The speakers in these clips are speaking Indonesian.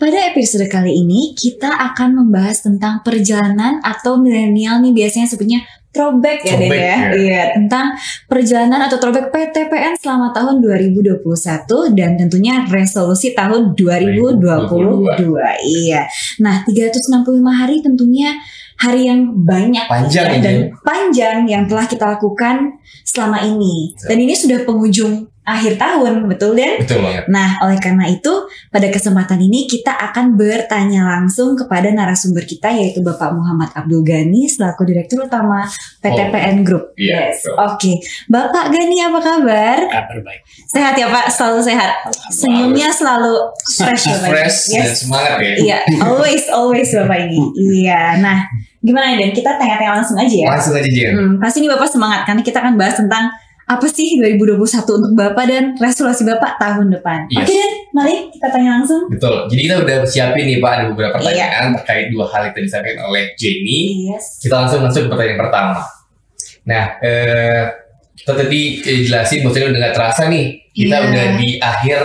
Pada episode kali ini kita akan membahas tentang perjalanan atau milenial nih biasanya sebutnya throwback ya Den ya. Iya, tentang perjalanan atau throwback PTPN selama tahun 2021 dan tentunya resolusi tahun 2022. Iya. Nah, 365 hari tentunya hari yang banyak panjang dan panjang yang telah kita lakukan selama ini. Dan ini sudah penghujung akhir tahun, betul Dan? Betul banget. Nah, oleh karena itu, pada kesempatan ini kita akan bertanya langsung kepada narasumber kita, yaitu Bapak Muhammad Abdul Ghani selaku Direktur Utama PTPN Group. Yes. Oke. Bapak Ghani, apa kabar? Kabar baik. Sehat ya Pak? Selalu sehat? Senyumnya selalu fresh ya Pak? Fresh dan semangat ya? Iya, always Bapak ini. Iya, nah gimana Dan? Kita tanya-tanya langsung aja ya? Langsung aja Jen. Pasti nih Bapak semangat, karena kita akan bahas tentang apa sih 2021 untuk Bapak dan resolusi Bapak tahun depan. Yes. Oke Dan, mari kita tanya langsung. Betul. Jadi kita udah siapin nih Pak, ada beberapa pertanyaan terkait dua hal yang tadi disampaikan oleh Jenny. Yes. Kita langsung masuk ke pertanyaan pertama. Nah, kita tadi jelasin bahwasanya udah gak terasa nih. Kita udah di akhir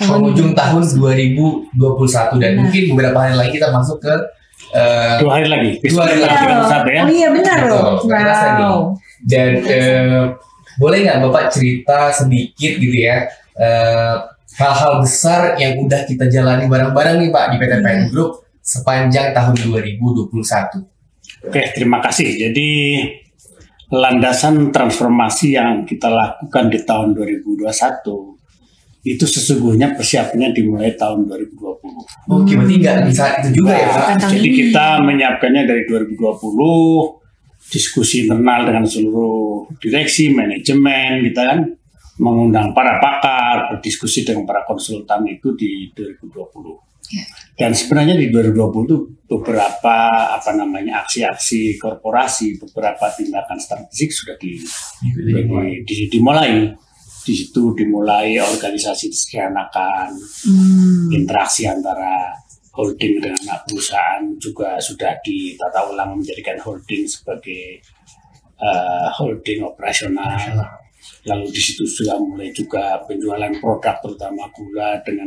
penghujung tahun 2021 dan mungkin beberapa hari lagi kita masuk ke 2 hari lagi. 2 hari lagi. Ya? Oh iya benar loh. Wow. Dan boleh nggak Bapak cerita sedikit gitu ya hal-hal besar yang udah kita jalani bareng-bareng nih Pak di PTPN Group sepanjang tahun 2021. Oke, terima kasih. Jadi landasan transformasi yang kita lakukan di tahun 2021 itu sesungguhnya persiapannya dimulai tahun 2020. Oke, berarti nggak bisa itu juga ya Pak? Jadi kita menyiapkannya dari 2020, diskusi internal dengan seluruh direksi, manajemen, kita kan mengundang para pakar, berdiskusi dengan para konsultan itu di 2020. Dan sebenarnya di 2020 itu beberapa aksi-aksi korporasi, beberapa tindakan strategik sudah dimulai. Di situ dimulai organisasi disederhanakan, interaksi antara holding dengan anak perusahaan juga sudah ditata ulang menjadikan holding sebagai holding operasional. Lalu di situ sudah mulai juga penjualan produk terutama gula dengan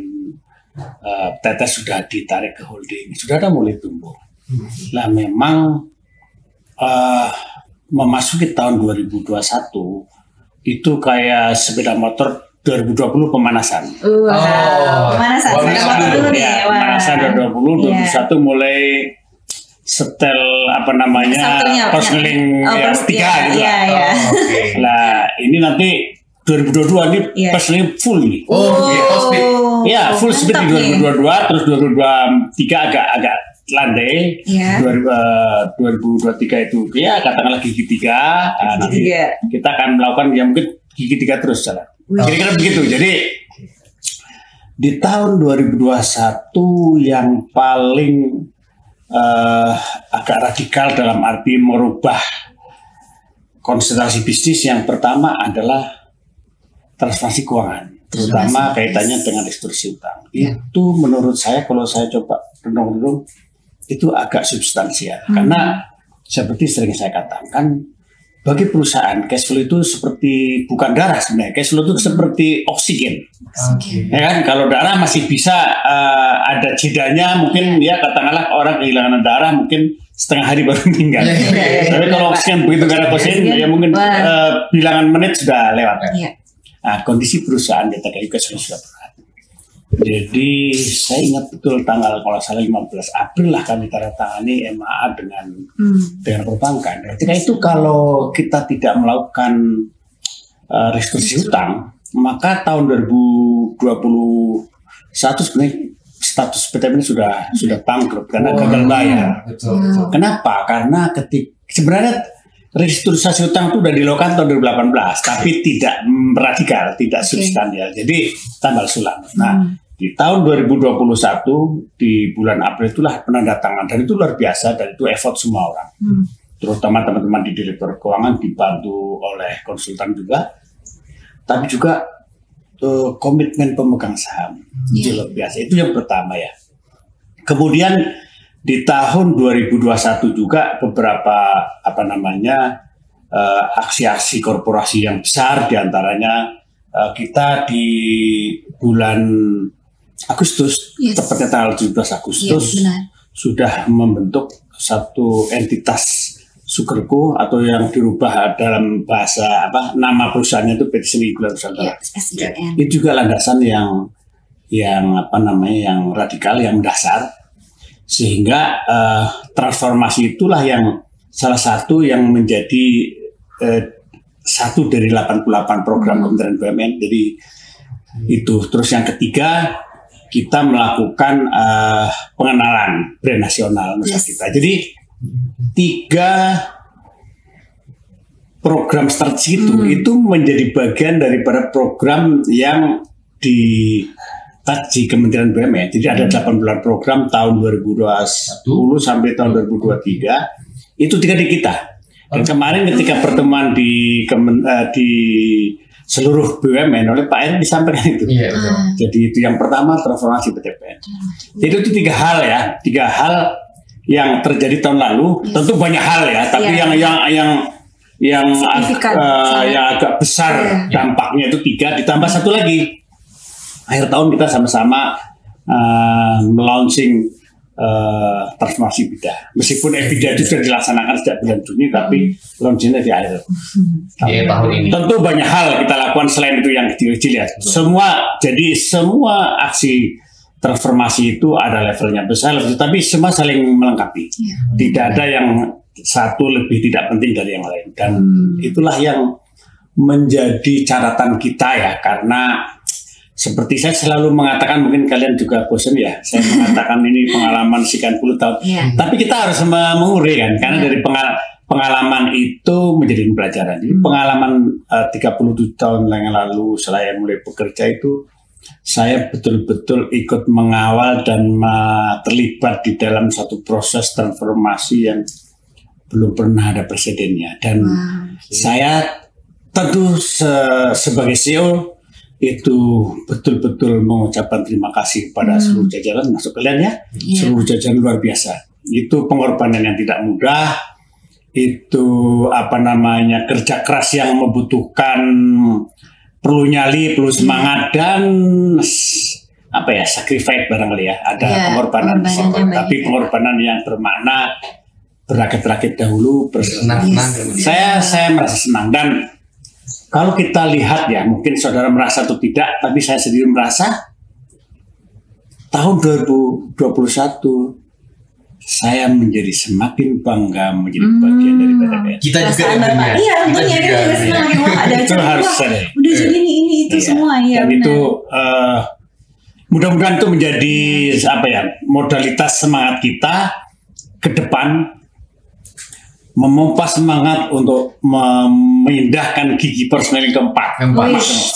tetes sudah ditarik ke holding, sudah ada mulai tumbuh. Nah memang memasuki tahun 2021 itu kayak sepeda motor 2020 pemanasan. Pemanasan. Pemanasan 2020, 2021 mulai setel personeling yang ketiga gitu lah. Nah ini nanti 2022 ini personeling full nih. Ya full speed di 2022, terus 2023 agak landai. 2023 itu ya katakanlah gigi 3. Nanti kita akan melakukan ya mungkin gigi 3 terus jalan. Kira-kira begitu. Jadi di tahun 2021 yang paling agak radikal dalam arti merubah konsentrasi bisnis yang pertama adalah transformasi keuangan, terutama kaitannya dengan restrukturisasi utang. Itu menurut saya kalau saya coba renung-renung itu agak substansial karena seperti sering saya katakan, bagi perusahaan cash flow itu seperti bukan darah sebenarnya. Cash flow itu seperti oksigen. Ya kan, kalau darah masih bisa ada jedanya, mungkin ya katakanlah orang kehilangan darah mungkin setengah hari baru meninggal. Tapi kalau oksigen begitu gak ada oksigen ya mungkin bilangan menit sudah lewat. Nah, kondisi perusahaan di TKI juga sudah berat. Jadi saya ingat betul tanggal kalau salah 15 April lah kami tanda tangani MAA dengan perbankan. Ketika itu kalau kita tidak melakukan restrukturisasi utang, maka tahun 2021 sebenarnya status PTPN sudah bangkrut karena gagal bayar. Betul. Kenapa? Karena sebenarnya restrukturisasi utang itu sudah dilakukan tahun 2018, tapi tidak radikal, tidak substansial. Jadi tambal sulam. Nah, di tahun 2021 di bulan April itulah penandatangan dan itu luar biasa dan itu effort semua orang. Terutama teman-teman di direktur keuangan dibantu oleh konsultan juga, tapi juga komitmen pemegang saham itu luar biasa. Itu yang pertama ya. Kemudian di tahun 2021 juga beberapa aksi-aksi korporasi yang besar, diantaranya kita di bulan Agustus, tepatnya tanggal 17 Agustus, sudah membentuk satu entitas Sugerco atau yang dirubah dalam bahasa nama perusahaannya itu PT Seni Gula Nusantara. Itu juga landasan yang radikal, yang mendasar, sehingga transformasi itulah yang salah satu yang menjadi satu dari 88 program Kementerian BUMN. Jadi itu. Terus yang ketiga, kita melakukan pengenalan brand nasional Nusa kita. Jadi 3 program strategi itu menjadi bagian daripada program yang di Kementerian BUMN. Jadi ada 8 program tahun 2020 sampai tahun 2023. Itu 3 di kita. Dan kemarin ketika pertemuan di seluruh BUMN oleh Pak Erick disampaikan itu. Jadi itu yang pertama, transformasi PTPN. Jadi itu 3 hal ya, 3 hal yang terjadi tahun lalu. Tentu banyak hal ya, tapi yang agak besar dampaknya itu 3, ditambah 1 lagi. Akhir tahun kita sama-sama melaunching transformasi EBITDA. Meskipun EBITDA itu sudah dilaksanakan sejak bulan Juni, tapi launchingnya di akhir tahun ini. Tentu banyak hal kita lakukan selain itu yang kecil-kecil ya. Semua aksi transformasi itu ada levelnya besar, tapi semua saling melengkapi. Tidak ada yang satu lebih tidak penting dari yang lain. Dan itulah yang menjadi catatan kita ya, karena seperti saya selalu mengatakan, mungkin kalian juga bosan ya, saya mengatakan ini pengalaman sekian puluh tahun. Tapi kita harus mengurai kan, karena dari pengalaman itu menjadi pelajaran. Jadi pengalaman 37 tahun yang lalu saya mulai bekerja itu, saya betul-betul ikut mengawal dan terlibat di dalam satu proses transformasi yang belum pernah ada presidennya. Dan saya tentu sebagai CEO itu betul-betul mengucapkan terima kasih kepada seluruh jajaran, masuk kalian ya, seluruh jajaran luar biasa. Itu pengorbanan yang tidak mudah, itu kerja keras yang membutuhkan perlu nyali, perlu semangat, dan sacrifice barangkali ya, ada pengorbanan, tapi pengorbanan yang bermakna, berakit-rakit dahulu, bersenang-senang. Saya merasa senang. Dan kalau kita lihat ya, mungkin saudara merasa atau tidak, tapi saya sendiri merasa tahun 2021 saya menjadi semakin bangga menjadi bagian dari PTPN. Kita juga tentunya. Iya, tentunya kita juga senang. Ada udah jadi ini itu semua ya. Dan itu mudah-mudahan itu menjadi modalitas semangat kita ke depan, memompa semangat untuk memindahkan gigi persneling keempat.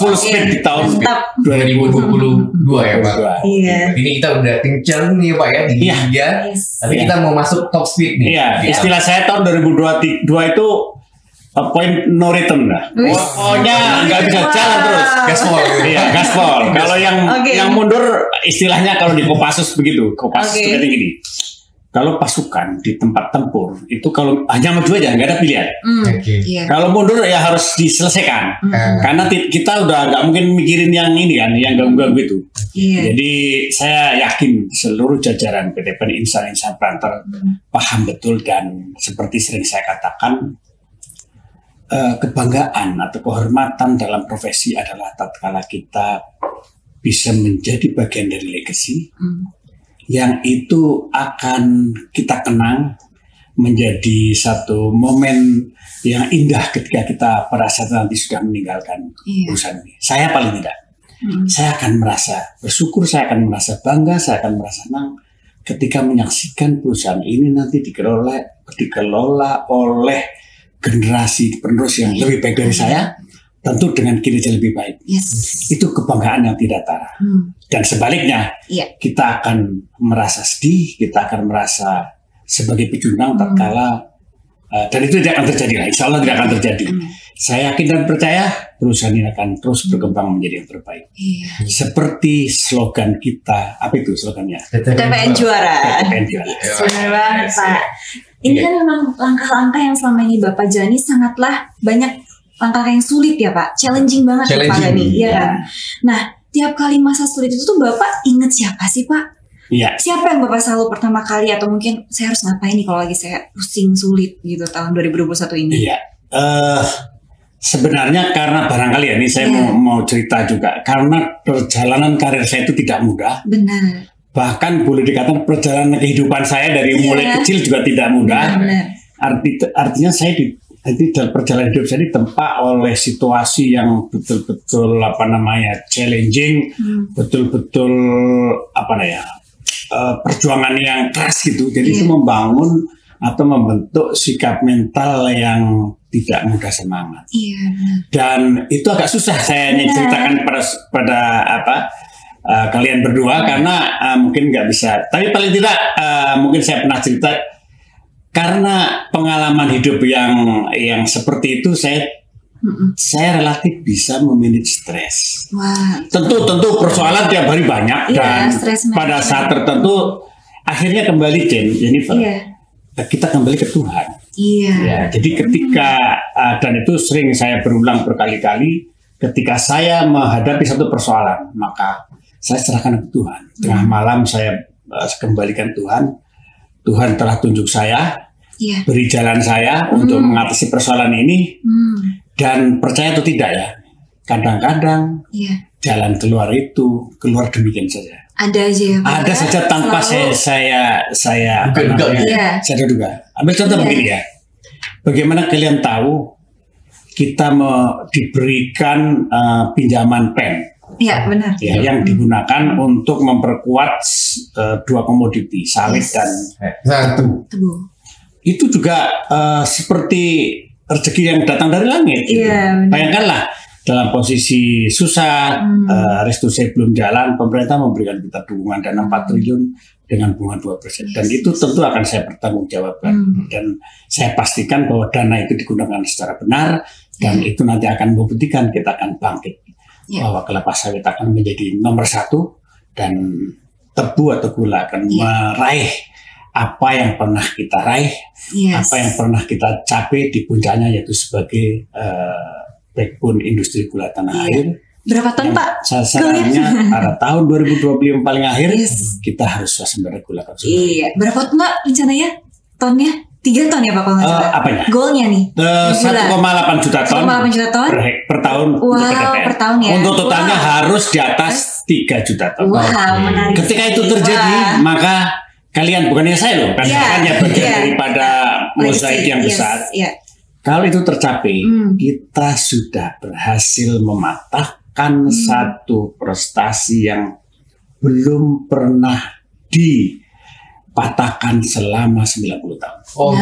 Full speed di tahun 2022 ya Pak. Ini kita udah kencang nih Pak ya di gigi ya. Tapi kita mau masuk top speed nih. Istilah saya tahun 2022 itu point no return lah. Pokoknya nggak bisa jalan terus. Gaspol. Gaspol. Kalau yang mundur istilahnya kalau di Kopassus begitu. Kopassus itu gini. Kalau pasukan di tempat tempur itu kalau hanya maju aja nggak ada pilihan. Kalau mundur ya harus diselesaikan. Karena kita udah nggak mungkin mikirin yang ini kan, yang ganggu-ganggu itu. Jadi saya yakin seluruh jajaran PTPN insan-insan Planter paham betul, dan seperti sering saya katakan, kebanggaan atau kehormatan dalam profesi adalah tatkala kita bisa menjadi bagian dari legacy yang itu akan kita kenang menjadi satu momen yang indah ketika kita pada saat nanti sudah meninggalkan perusahaan ini. Saya paling tidak. Saya akan merasa bersyukur, saya akan merasa bangga, saya akan merasa senang ketika menyaksikan perusahaan ini nanti dikelola oleh generasi penerus yang lebih baik dari saya, tentu dengan kinerja lebih baik. Itu kebanggaan yang tidak tara. Dan sebaliknya, kita akan merasa sedih, kita akan merasa sebagai pecundang tatkala dan itu tidak akan terjadi lah. Insya Allah tidak akan terjadi. Saya yakin dan percaya perusahaan ini akan terus berkembang menjadi yang terbaik. Seperti slogan kita, apa itu slogannya? PTPN Juara. PTPN Juara. Benar banget Pak. Ini kan memang langkah-langkah yang selama ini Bapak jalani sangatlah banyak langkah yang sulit ya Pak, challenging banget ya Pak Gani. Iya kan. Nah, tiap kali masa sulit itu tuh Bapak inget siapa sih Pak? Iya. Siapa yang Bapak selalu pertama kali atau mungkin saya harus ngapain nih kalau lagi saya pusing sulit gitu tahun 2021 ini? Iya. Sebenarnya karena barangkali ya, ini saya mau cerita juga, karena perjalanan karir saya itu tidak mudah. Benar. Bahkan boleh dikatakan perjalanan kehidupan saya dari mulai kecil juga tidak mudah. Benar. Artinya saya dalam perjalanan hidup saya ditempa oleh situasi yang betul-betul challenging, betul-betul perjuangan yang keras gitu. Jadi itu membangun atau membentuk sikap mental yang tidak mudah semangat. Iya. Dan itu agak susah saya ceritakan pada kalian berdua karena mungkin nggak bisa. Tapi paling tidak mungkin saya pernah cerita karena pengalaman hidup yang seperti itu saya relatif bisa memanage stres. Wah. Tentu persoalan tiap hari banyak dan pada saat tertentu akhirnya kembali Jennifer. Kita kembali ke Tuhan. Iya. Ya, jadi ketika dan itu sering saya berulang berkali-kali, ketika saya menghadapi satu persoalan, maka saya serahkan ke Tuhan. Tengah malam saya kembalikan Tuhan. Tuhan telah tunjuk saya, beri jalan saya untuk mengatasi persoalan ini. Dan percaya atau tidak ya, kadang-kadang jalan keluar itu keluar demikian saja. Ada aja ya Pak. Ada saja tanpa saya duga. Ambil contoh begini ya. Bagaimana kalian tahu kita diberikan pinjaman pen? Iya benar. Ya, yang digunakan untuk memperkuat dua komoditi sawit dan tebu. Itu juga seperti rezeki yang datang dari langit. Gitu. Bayangkanlah. Dalam posisi susah, restitusi belum jalan, pemerintah memberikan kita dukungan dana 4 triliun dengan bunga 2%. Dan itu tentu akan saya bertanggungjawabkan. Dan saya pastikan bahwa dana itu digunakan secara benar, dan itu nanti akan membuktikan kita akan bangkit. Bahwa kelapa sawit akan menjadi nomor 1, dan tebu atau gula akan meraih apa yang pernah kita raih, apa yang pernah kita capai di puncaknya, yaitu sebagai backbone industri gula tanah air. Berapa ton Pak? Sasarannya pada tahun 2025 paling akhir kita harus swasembada gula konsumen. Iya. Berapa ton Pak rencananya? Tonnya? 3 ton ya Pak kalau nggak salah? Apanya? Goalnya nih? 1,8 juta ton. 1,8 juta ton? Per tahun. Wow, per tahun ya? Untuk totalnya harus di atas 3 juta ton. Menarik. Ketika itu terjadi, maka kalian, bukannya saya loh, kan hanya bagian daripada mosaik yang besar. Kalau itu tercapai, kita sudah berhasil mematahkan satu prestasi yang belum pernah dipatahkan selama 90 tahun.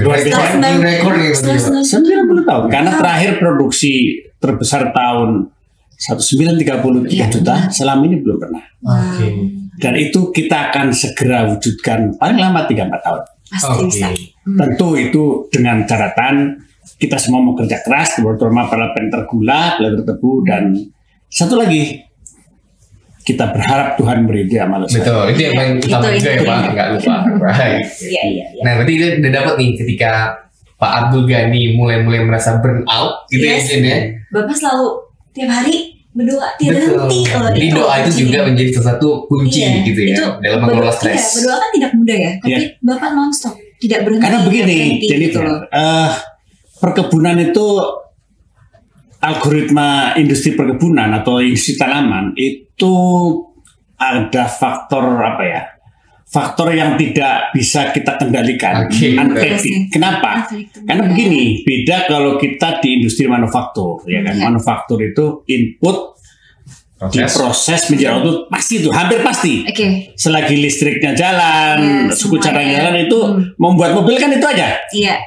Luar biasa, rekor nih. 90 tahun, karena terakhir produksi terbesar tahun 1933 juta, selama ini belum pernah. Dan itu kita akan segera wujudkan paling lama 3-4 tahun. Pasti bisa. Tentu itu dengan catatan kita semua mau kerja keras, terutama para penter gula, penter tebu, dan satu lagi kita berharap Tuhan beri dia amal usaha. Betul, itu yang paling utama juga ya Pak, nggak lupa. Nah berarti itu udah dapat nih ketika Pak Abdul Ghani mulai merasa burn out gitu ya. Bapak selalu tiap hari berdoa tidak henti. Jadi doa itu juga menjadi salah satu kunci gitu ya dalam mengelola stres. Berdoa kan tidak mudah ya, tapi Bapak nonstop, tidak berhenti. Karena begini, jadi perkebunan itu, algoritma industri perkebunan atau industri tanaman itu ada faktor faktor yang tidak bisa kita kendalikan, unpredictable. Kenapa? Karena begini, beda kalau kita di industri manufaktur, ya kan? Manufaktur itu input diproses menjadi output, pasti itu hampir pasti. Selagi listriknya jalan, suku cadangnya jalan, itu membuat mobil kan itu aja.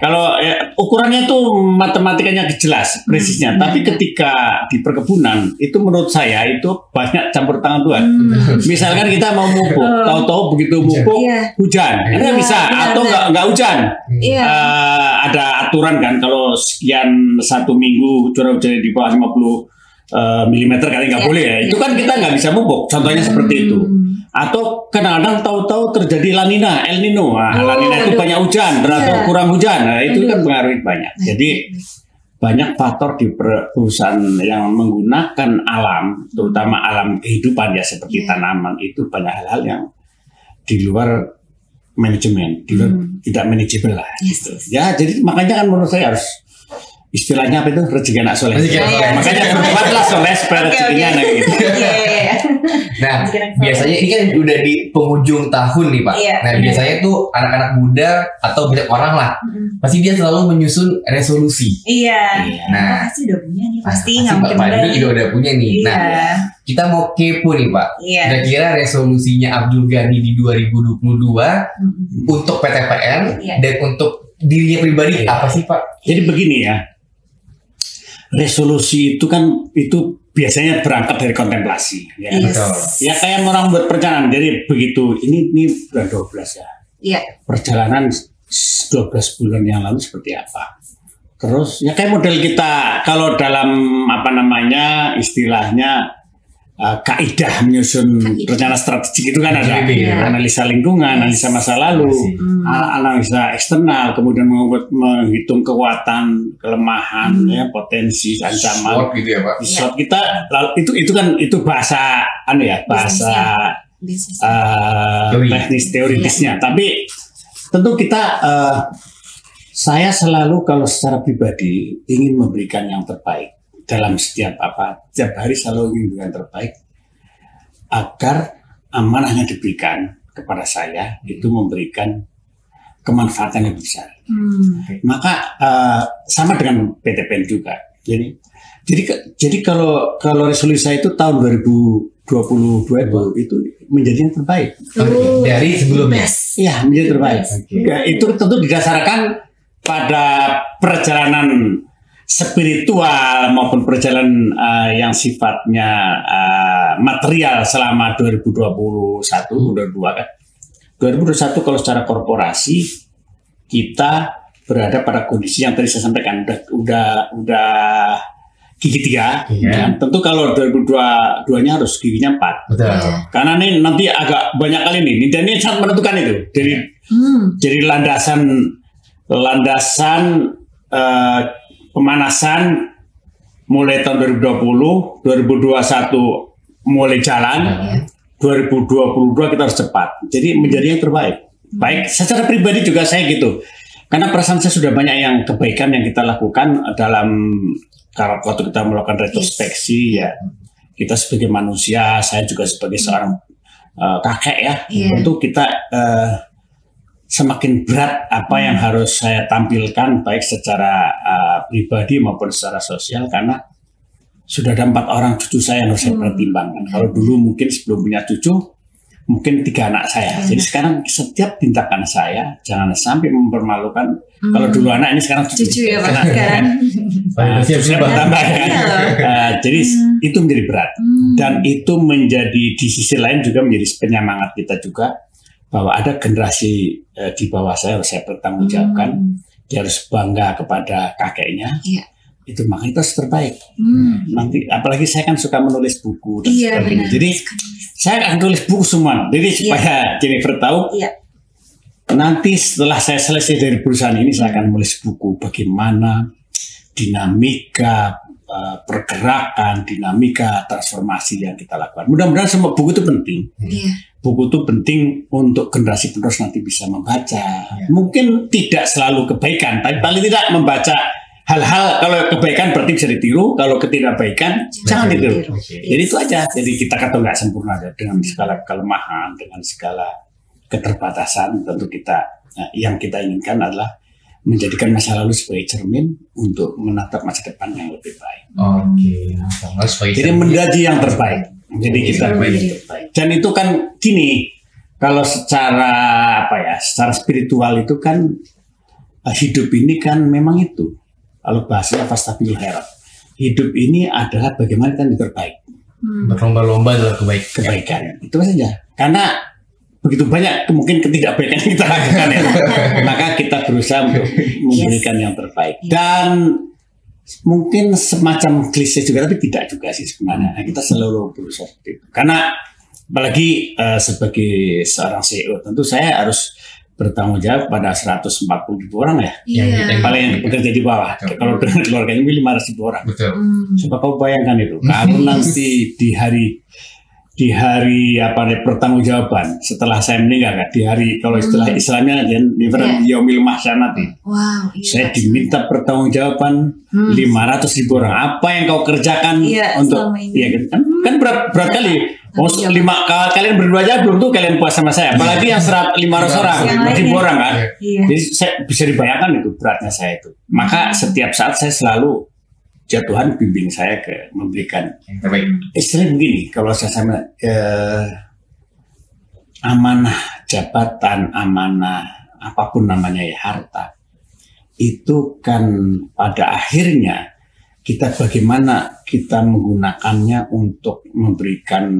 Kalau ukurannya itu matematikanya jelas, presisnya. Tapi ketika di perkebunan itu menurut saya itu banyak campur tangan Tuhan. Misalkan kita mau mupuk, tahu-tahu begitu mupuk hujan, nggak bisa, atau nggak hujan. Ada aturan kan kalau sekian 1 minggu curah hujan di bawah 50 milimeter kali nggak boleh ya. Itu kan kita nggak bisa mupuk. Contohnya seperti itu. Atau kadang-kadang tahu-tahu terjadi La Nina, El Nino. La Nina itu banyak hujan, atau kurang hujan. Nah, itu kan pengaruh banyak. Jadi banyak faktor di perusahaan yang menggunakan alam, terutama alam kehidupan ya seperti tanaman, itu banyak hal-hal yang di luar manajemen, di luar tidak manageable lah. Gitu. Ya, jadi makanya kan menurut saya harus istilahnya apa itu, rezeki anak soleh. Makanya berbuatlah soleh supaya rezekinya anak gitu. Nah, biasanya ini kan udah di penghujung tahun nih Pak. Nah, biasanya tuh anak-anak muda atau banyak orang lah, pasti dia selalu menyusun resolusi. Nah, pasti udah punya nih, pasti nggak mungkin Pak Dino juga udah punya nih. Nah, kita mau kepo nih Pak. Kira-kira resolusinya Abdul Ghani di 2022 untuk PTPN dan untuk dirinya pribadi apa sih Pak? Jadi begini ya. Resolusi itu kan itu biasanya berangkat dari kontemplasi ya. Betul. Ya kayak orang buat perjalanan. Jadi begitu ini bulan 12 ya. Perjalanan 12 bulan yang lalu seperti apa. Terus ya kayak model kita kalau dalam apa namanya istilahnya kaidah menyusun rencana strategik itu kan ada analisa lingkungan, analisa masa lalu, analisa eksternal, kemudian menghitung kekuatan, kelemahan, ya, potensi, ancaman. SWOT gitu ya Pak. SWOT kita itu kan itu bahasa bahasa teknis teoritisnya. Tapi tentu kita saya selalu kalau secara pribadi ingin memberikan yang terbaik. Dalam setiap hari selalu ingin memberikan terbaik agar amanah yang diberikan kepada saya itu memberikan kemanfaatan yang besar. Maka sama dengan PTPN juga. Jadi kalau resolusi saya itu tahun 2022 itu menjadi yang terbaik. Dari sebelumnya. Iya, menjadi terbaik. Ya, itu tentu didasarkan pada perjalanan spiritual maupun perjalanan yang sifatnya material selama 2021 kan. 2021 kalau secara korporasi kita berada pada kondisi yang tadi saya sampaikan udah gigi 3 dan tentu kalau 2022-nya harus giginya 4. Betul. Karena ini nanti agak banyak kali nih dan ini sangat menentukan itu. Jadi landasan pemanasan mulai tahun 2020, 2021 mulai jalan, 2022 kita harus cepat. Jadi menjadi yang terbaik. Baik, secara pribadi juga saya gitu. Karena perasaan saya sudah banyak yang kebaikan yang kita lakukan dalam waktu kita melakukan retrospeksi ya. Kita sebagai manusia, saya juga sebagai seorang kakek ya. Tentu kita semakin berat apa yang harus saya tampilkan baik secara pribadi maupun secara sosial karena sudah ada 4 orang cucu saya yang harus saya pertimbangkan. Kalau dulu mungkin sebelum punya cucu mungkin 3 anak saya. Jadi sekarang setiap tindakan saya jangan sampai mempermalukan. Kalau dulu anak ini sekarang cucu ya Pak. Bertambah kan. Jadi itu menjadi berat dan itu menjadi di sisi lain juga menjadi penyemangat kita juga. Bahwa ada generasi di bawah saya harus saya pertanggungjawabkan, dia harus bangga kepada kakeknya, itu makanya itu harus terbaik. Nanti apalagi saya kan suka menulis buku dan sebagainya. Jadi saya akan tulis buku semua. Jadi supaya Jennifer tahu, nanti setelah saya selesai dari perusahaan ini saya akan menulis buku bagaimana dinamika pergerakan, dinamika transformasi yang kita lakukan. Mudah-mudahan semua buku itu penting. Buku itu penting untuk generasi penerus nanti bisa membaca. Mungkin tidak selalu kebaikan, tapi paling tidak membaca hal-hal. Kalau kebaikan berarti bisa ditiru, kalau ketidakbaikan jangan ditiru. Jadi itu aja. Jadi kita kata nggak sempurna dengan segala kelemahan, dengan segala keterbatasan. Tentu kita yang kita inginkan adalah menjadikan masa lalu sebagai cermin untuk menatap masa depan yang lebih baik. Jadi menjadi yang terbaik. Jadi kita terbaik. Dan itu kan gini, kalau secara secara spiritual itu kan hidup ini kan memang itu. Kalau bahasanya fastabiqul khairat. Hidup ini adalah bagaimana kita terbaik. Berlomba-lomba dalam kebaikan. Itu saja. Karena begitu banyak mungkin ketidakbaikan yang kita lakukan ya. Maka kita berusaha untuk memberikan yang terbaik. Dan mungkin semacam klise juga, tapi tidak juga sih sebenarnya. Kita selalu berusaha seperti itu. Karena apalagi sebagai seorang CEO, tentu saya harus bertanggung jawab pada 140.000 orang ya. Iya. Yang paling yang bekerja di bawah. Betul. Kalau dengan keluarganya 500.000 orang. Betul. Coba kau bayangkan itu. Kalau nanti di hari pertanggungjawaban setelah saya meninggal kan, di hari kalau istilah Islamnya yaumil mahsyarati. Wow. Iya, Saya diminta pertanggungjawaban 500.000 orang. Apa yang kau kerjakan untuk kan berat kali. Kalian berdua aja belum tuh kalian puas sama saya. Apalagi yang 500 orang, 1.000 orang kan. Iya. Jadi saya bisa dibayangkan itu beratnya saya itu. Maka setiap saat saya selalu Tuhan bimbing saya ke memberikan yang terbaik. Istilahnya begini, kalau saya sama amanah jabatan, amanah apapun namanya ya, harta itu kan pada akhirnya kita bagaimana kita menggunakannya untuk memberikan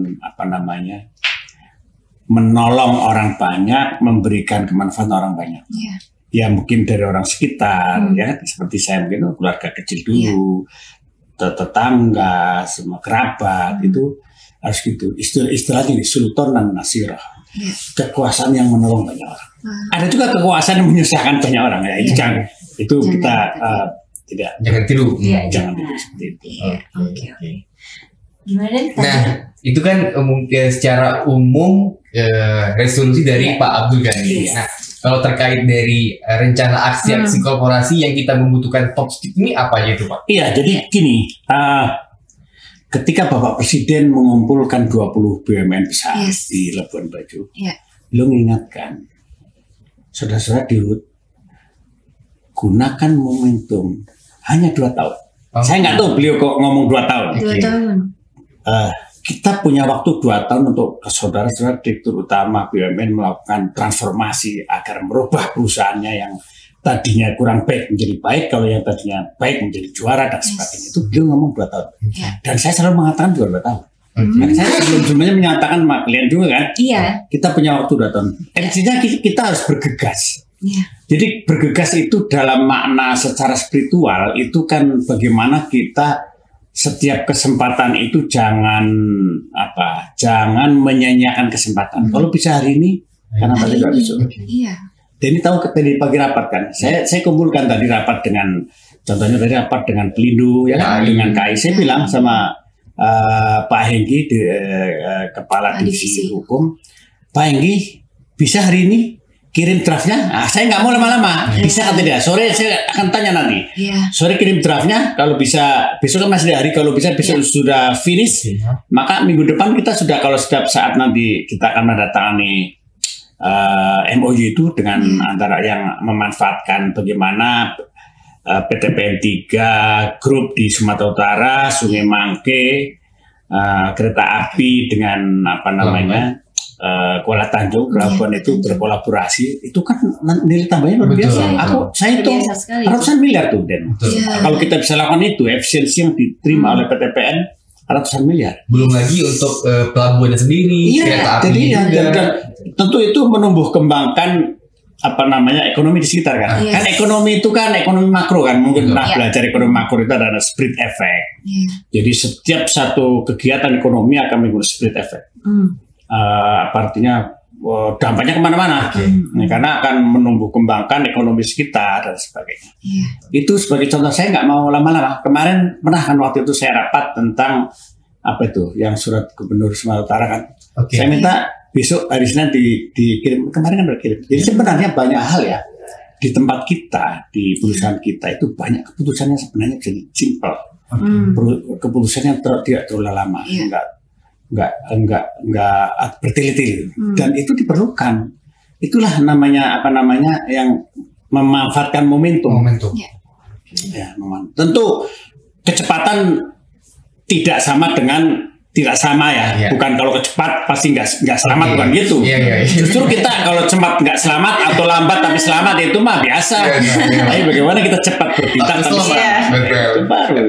menolong orang banyak, memberikan kemanfaatan orang banyak. Iya. Ya mungkin dari orang sekitar, ya seperti saya mungkin keluarga kecil dulu, tetangga, semua kerabat itu harus gitu. Istilahnya sultanan nasirah, kekuasaan yang menolong banyak orang. Ada juga kekuasaan yang menyusahkan banyak orang ya. Itu jangan, itu kita jangan tiru, jangan tiru seperti itu. Oke. Gimana tadi? Nah, itu kan secara umum resolusi dari Pak Abdul Ghani. Nah, kalau terkait dari rencana aksi-aksi korporasi yang kita membutuhkan top stick ini apa aja itu Pak? Iya, jadi gini, ketika Bapak Presiden mengumpulkan 20 BUMN besar di Labuan Bajo, beliau mengingatkan, saudara-saudara dirut, gunakan momentum hanya 2 tahun. Saya nggak tahu beliau kok ngomong 2 tahun. 2 tahun. Kita punya waktu 2 tahun untuk saudara-saudara direktur utama BUMN melakukan transformasi agar merubah perusahaannya yang tadinya kurang baik menjadi baik, kalau yang tadinya baik menjadi juara dan sebagainya. Itu beliau ngomong 2 tahun. Dan saya selalu mengatakan juga 2 tahun. Karena saya sebelumnya menyatakan sama kalian juga kan, kita punya waktu 2 tahun. Intinya kita harus bergegas. Jadi bergegas itu dalam makna secara spiritual itu kan bagaimana kita setiap kesempatan itu jangan menyanyiakan kesempatan. Kalau bisa hari ini, karena tadi nggak besok. Dan ini tahu tadi pagi rapat kan, saya kumpulkan tadi rapat dengan, contohnya tadi rapat dengan Pelindo, ya kan, dengan KAI. Saya bilang sama Pak Hengki, Kepala Divisi Hukum, Pak Hengki, bisa hari ini kirim draftnya? Saya nggak mau lama-lama. Bisa kata dia. Sore saya akan tanya nanti. Sore kirim draftnya. Kalau bisa besok kan masih ada hari. Kalau bisa besok sudah finish. Maka minggu depan kita sudah, kalau setiap saat nanti kita akan mendatangani MOU itu dengan antara yang memanfaatkan bagaimana PTPN 3 grup di Sumatera Utara, Sungai Mangke, kereta api dengan Kuala Tanjung, Labuan itu berkolaborasi, itu kan nilai tambahnya luar biasa. Saya itu ratusan miliar tuh, Den. Kalau kita bisa lakukan itu, efisiensi yang diterima oleh PTPN ratusan miliar. Belum lagi untuk pelabuhannya sendiri, kereta api dan tentu itu menumbuh kembangkan ekonomi di sekitar kan. Kan ekonomi itu kan ekonomi makro kan. Mungkin pernah belajar ekonomi makro itu ada spread effect. Jadi setiap satu kegiatan ekonomi akan menggunakan spread effect. Artinya dampaknya kemana-mana, karena akan menumbuh kembangkan ekonomi sekitar dan sebagainya. Itu sebagai contoh. Saya nggak mau lama-lama. Kemarin pernah kan waktu itu saya rapat tentang yang surat Gubernur Sumatera Utara kan. Saya minta besok hari Senin dikirim. Kemarin kan berkirim. Jadi sebenarnya banyak hal ya di tempat kita, di perusahaan kita itu banyak keputusannya sebenarnya jadi simple. Keputusannya tidak terlalu lama, enggak bertele-tele, dan itu diperlukan. Itulah namanya yang memanfaatkan momentum. Ya, tentu kecepatan tidak sama dengan tidak sama ya. Bukan kalau cepat pasti nggak selamat, bukan gitu. Justru kita kalau cepat nggak selamat atau lambat tapi selamat itu mah biasa. Tapi bagaimana kita cepat bertindak tapi selamat. Itu baru.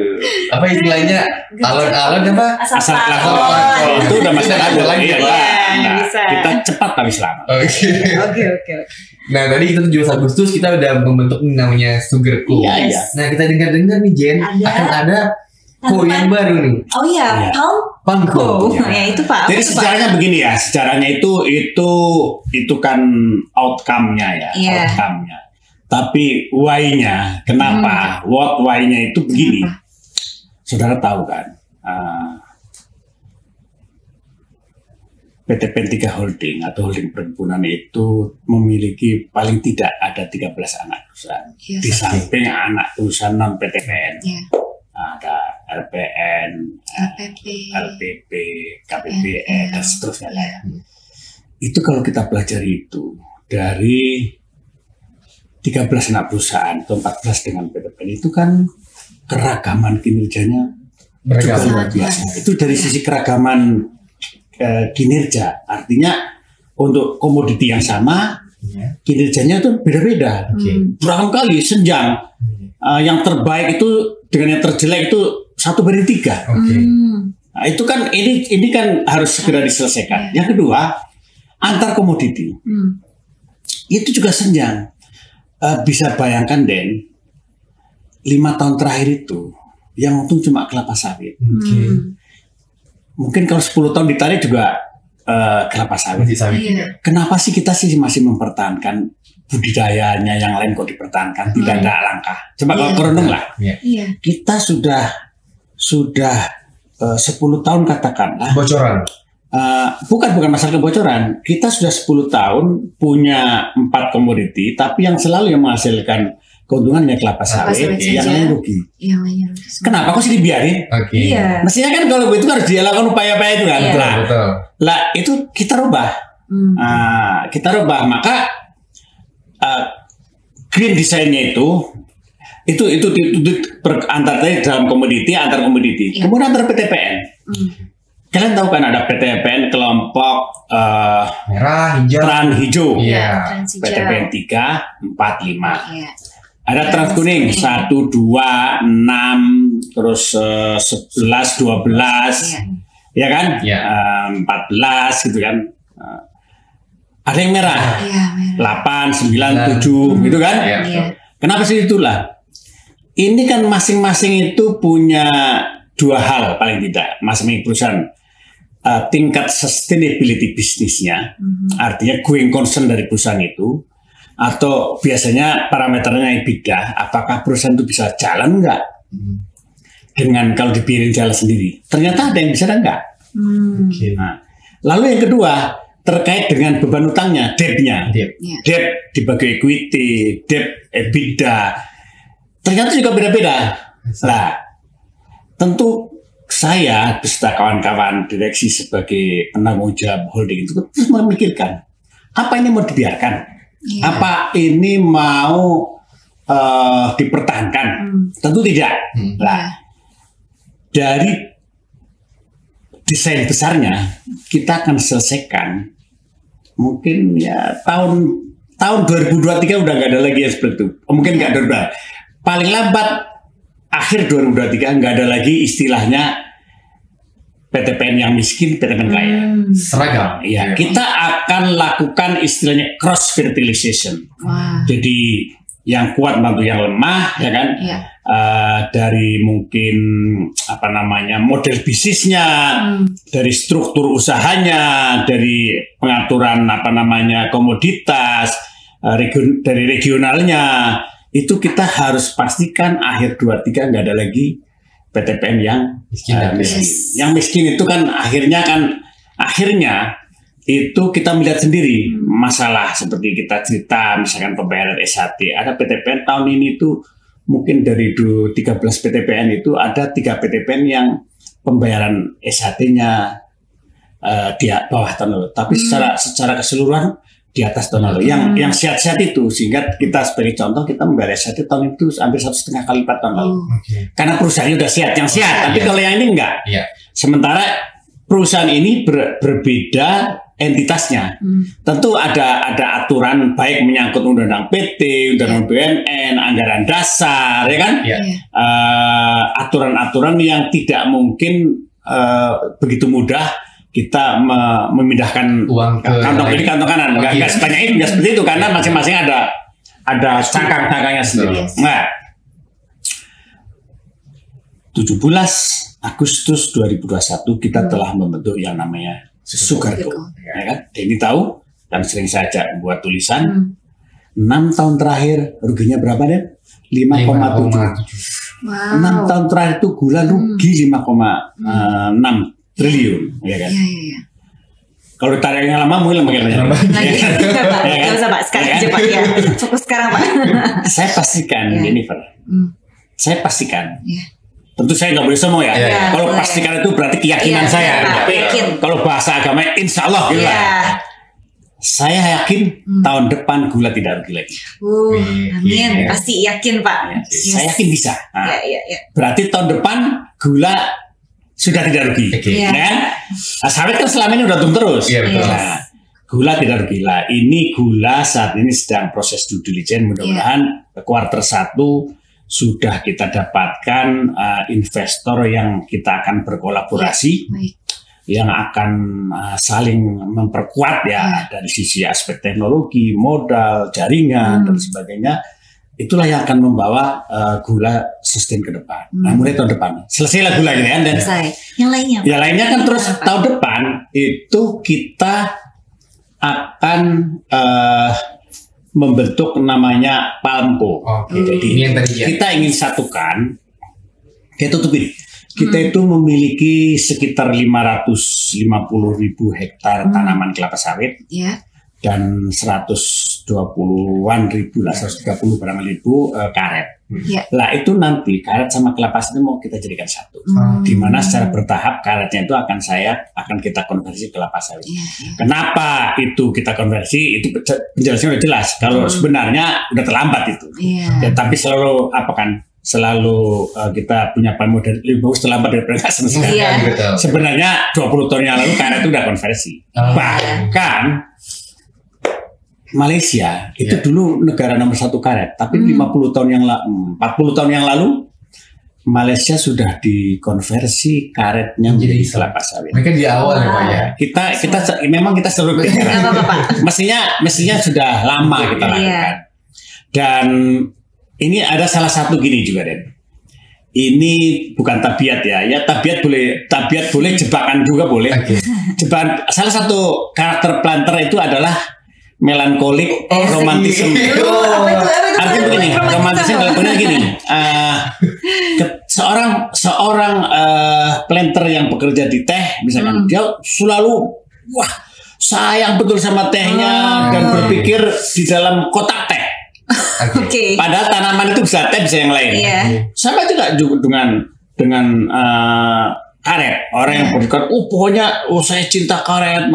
Apa istilahnya? Alon-alon apa? Asal lakon. Itu udah masalah lagi ya. Kita cepat tapi selamat. Oke. Nah tadi itu 17 Agustus kita udah membentuk namanya Sugar Co. Nah kita dengar nih Jen, akan ada Ko yang baru nih. Oh iya, Iya. Palmco. Ya. Ya itu Pak. Jadi sejarahnya begini ya, sejarahnya itu kan outcome-nya ya, Iya. outcome-nya. Tapi why-nya, kenapa? What why-nya itu begini. Saudara tahu kan, PT PN3 Holding atau holding perkebunan itu memiliki paling tidak ada 13 anak perusahaan. Iya. Di samping anak perusahaan non PTPN. Iya. Ada LPN, LPP, LPP, KPPN, dan seterusnya. Iya. Itu kalau kita pelajari itu dari 13 anak perusahaan atau 14 dengan PTPN itu kan keragaman kinerjanya juga Beragam. luar biasa. Itu dari sisi keragaman kinerja, artinya untuk komoditi yang sama Iya. kinerjanya itu beda-beda. Oke. Barangkali senjang. Yang terbaik itu dengan yang terjelek itu 1/3. Oke. Nah, itu kan ini kan harus segera diselesaikan. Yang kedua, antar komoditi itu juga senjang. Bisa bayangkan Den, 5 tahun terakhir itu yang untung cuma kelapa sawit. Oke. Mungkin kalau 10 tahun ditarik juga kelapa sawit. Masih sawit juga. Kenapa sih kita sih masih mempertahankan budidayanya, yang lain kok dipertahankan? Tidak ada langkah. Coba kalau kerunung lah. Iya. Iya. Kita sudah 10 tahun katakanlah. Bocoran. Bukan masalah kebocoran. Kita sudah 10 tahun punya 4 komoditi, tapi yang selalu yang menghasilkan keuntungan ya kelapa sawit, sawit yang saja. lain rugi. Yang lainnya rugi semua. Kenapa kok sih dibiarin? Oke. Iya. Mestinya kan kalau begitu harus dilakukan upaya-upaya itu kan. Iya. Lah, Betul. lah itu kita rubah. Kita rubah, maka green design-nya itu antar tadi dalam komoditi, antar komoditi. Iya. Kemudian antar PTPN. Kalian tahu kan ada PTPN kelompok Merah, hijau. Trans Hijau, Iya. Transhijau. PTPN 3, 4, 5. Iya. Ada Trans Kuning 1, 2, 6, terus 11, 12, Iya. ya kan? Iya. 14 gitu kan. Ada yang merah. Iya, merah. 8, 9, 7 gitu kan? Iya. Iya. Kenapa sih itulah? Ini kan masing-masing itu punya 2 hal paling tidak, masing-masing perusahaan. Tingkat sustainability bisnisnya, artinya going concern dari perusahaan itu, atau biasanya parameternya EBITDA, apakah perusahaan itu bisa jalan enggak? Dengan kalau dibiarin jalan sendiri. Ternyata ada yang bisa dan enggak. Oke. Nah, lalu yang kedua, terkait dengan beban utangnya, debt-nya. Debt. Iya. Debt dibagi equity, debt EBITDA, ternyata juga beda-beda. Nah, tentu saya beserta kawan-kawan direksi sebagai penanggung jawab holding itu terus memikirkan, apa ini mau dibiarkan? Iya. Apa ini mau dipertahankan? Tentu tidak. Nah, dari desain besarnya kita akan selesaikan mungkin ya tahun 2023 udah nggak ada lagi yang seperti itu. Mungkin nggak ada, paling lambat akhir 2023 nggak ada lagi istilahnya PTPN yang miskin, PTPN kaya. Seragam. Ya, kita akan lakukan istilahnya cross fertilization. Wah. Jadi yang kuat bantu yang lemah, ya kan? Iya. Dari mungkin apa namanya model bisnisnya, dari struktur usahanya, dari pengaturan apa namanya komoditas, dari regionalnya, itu kita harus pastikan akhir 23 nggak ada lagi PTPN yang Miskin. miskin. Yes. Yang miskin itu kan akhirnya itu kita melihat sendiri masalah seperti kita cerita misalkan pembayaran SHT, ada PTPN tahun ini itu mungkin dari 13 PTPN itu ada 3 PTPN yang pembayaran SHT-nya di bawah tahun lalu, tapi secara keseluruhan di atas tahun lalu. Yang sehat-sehat itu, sehingga kita sebagai contoh kita membayar SHT tahun itu hampir 1,5 kali lipat tahun lalu. Oke. Karena perusahaannya udah sehat, yang sehat. Tapi Iya. kalau yang ini enggak. Iya. Sementara perusahaan ini berbeda entitasnya. Tentu ada aturan baik menyangkut undang-undang PT, undang-undang BUMN, anggaran dasar, ya kan? Iya. Aturan-aturan yang tidak mungkin begitu mudah kita memindahkan Uang ke kantong lain. kiri kantong kanan. Enggak Iya. sebanyak itu, enggak seperti itu karena masing-masing ada cangkang-cangkangnya sendiri. Betul. Nah, 17 Agustus 2021 kita telah membentuk yang namanya Sugarco. Ya kan? Denny tahu dan sering saya ajak buat tulisan. 6 tahun terakhir ruginya berapa deh? 5,7. Wow. 6 tahun terakhir itu gula rugi 5,6 triliun, ya kan? Iya. Kalau tarik yang lama mungkin makin banyak. Lagi. Gak usah Pak, sekarang aja Pak. Ya. Fokus sekarang Pak. Saya pastikan, Jennifer. Saya pastikan. Tentu saya nggak boleh sombong ya. Kalau pastikan itu berarti keyakinan saya. Tapi kalau bahasa agama, insya Allah gitu lah. Saya yakin tahun depan gula tidak rugi lagi. Amin. Pasti yakin Pak. Saya yakin bisa. Nah, berarti tahun depan gula sudah tidak rugi. Kan? Sawit kan selama ini udah untung terus. Nah, gula tidak rugi lah. Ini gula saat ini sedang proses due diligence. Mudah-mudahan kuartal 1 sudah kita dapatkan investor yang kita akan berkolaborasi, yang akan saling memperkuat ya dari sisi aspek teknologi, modal, jaringan dan sebagainya. Itulah yang akan membawa gula sustain ke depan. Nah, mulai tahun depan selesailah gula ini kan. Dan yang lainnya kan terus tahun depan itu kita akan membentuk namanya Palmco. Jadi kita ingin satukan, kayak tutup ini. Kita itu memiliki sekitar 550.000 hektar tanaman kelapa sawit dan 120-an ribu lah, 130 barang ribu karet. Lah itu nanti karet sama kelapa sawit mau kita jadikan satu. Dimana secara bertahap karetnya itu akan kita konversi kelapa sawit. Kenapa itu kita konversi? Itu penjelasannya udah jelas. Kalau sebenarnya udah terlambat itu. Ya, tapi selalu selalu kita punya palmo dari lebih bagus terlambat daripada nggak sama sekali. Sebenarnya 20 tahun yang lalu karet itu udah konversi. Bahkan Malaysia itu dulu negara nomor 1 karet, tapi 40 tahun yang 40 tahun yang lalu Malaysia sudah dikonversi karetnya menjadi kelapa sawit. Mereka di awal ya Pak ya. Kita selalu mestinya sudah lama kita lakukan. Dan ini ada salah satu gini juga Den. Ini bukan tabiat ya. Ya tabiat boleh, jebakan juga boleh. Jebakan salah satu karakter planter itu adalah melankolik, romantisme. Artinya begini, romantisme dalam pengertian gini. Seorang planter yang bekerja di teh, misalkan dia selalu sayang betul sama tehnya dan berpikir di dalam kotak teh. Padahal tanaman itu bisa teh, bisa yang lain. Sama juga dengan karet. Orang yang berkata, pokoknya saya cinta karet.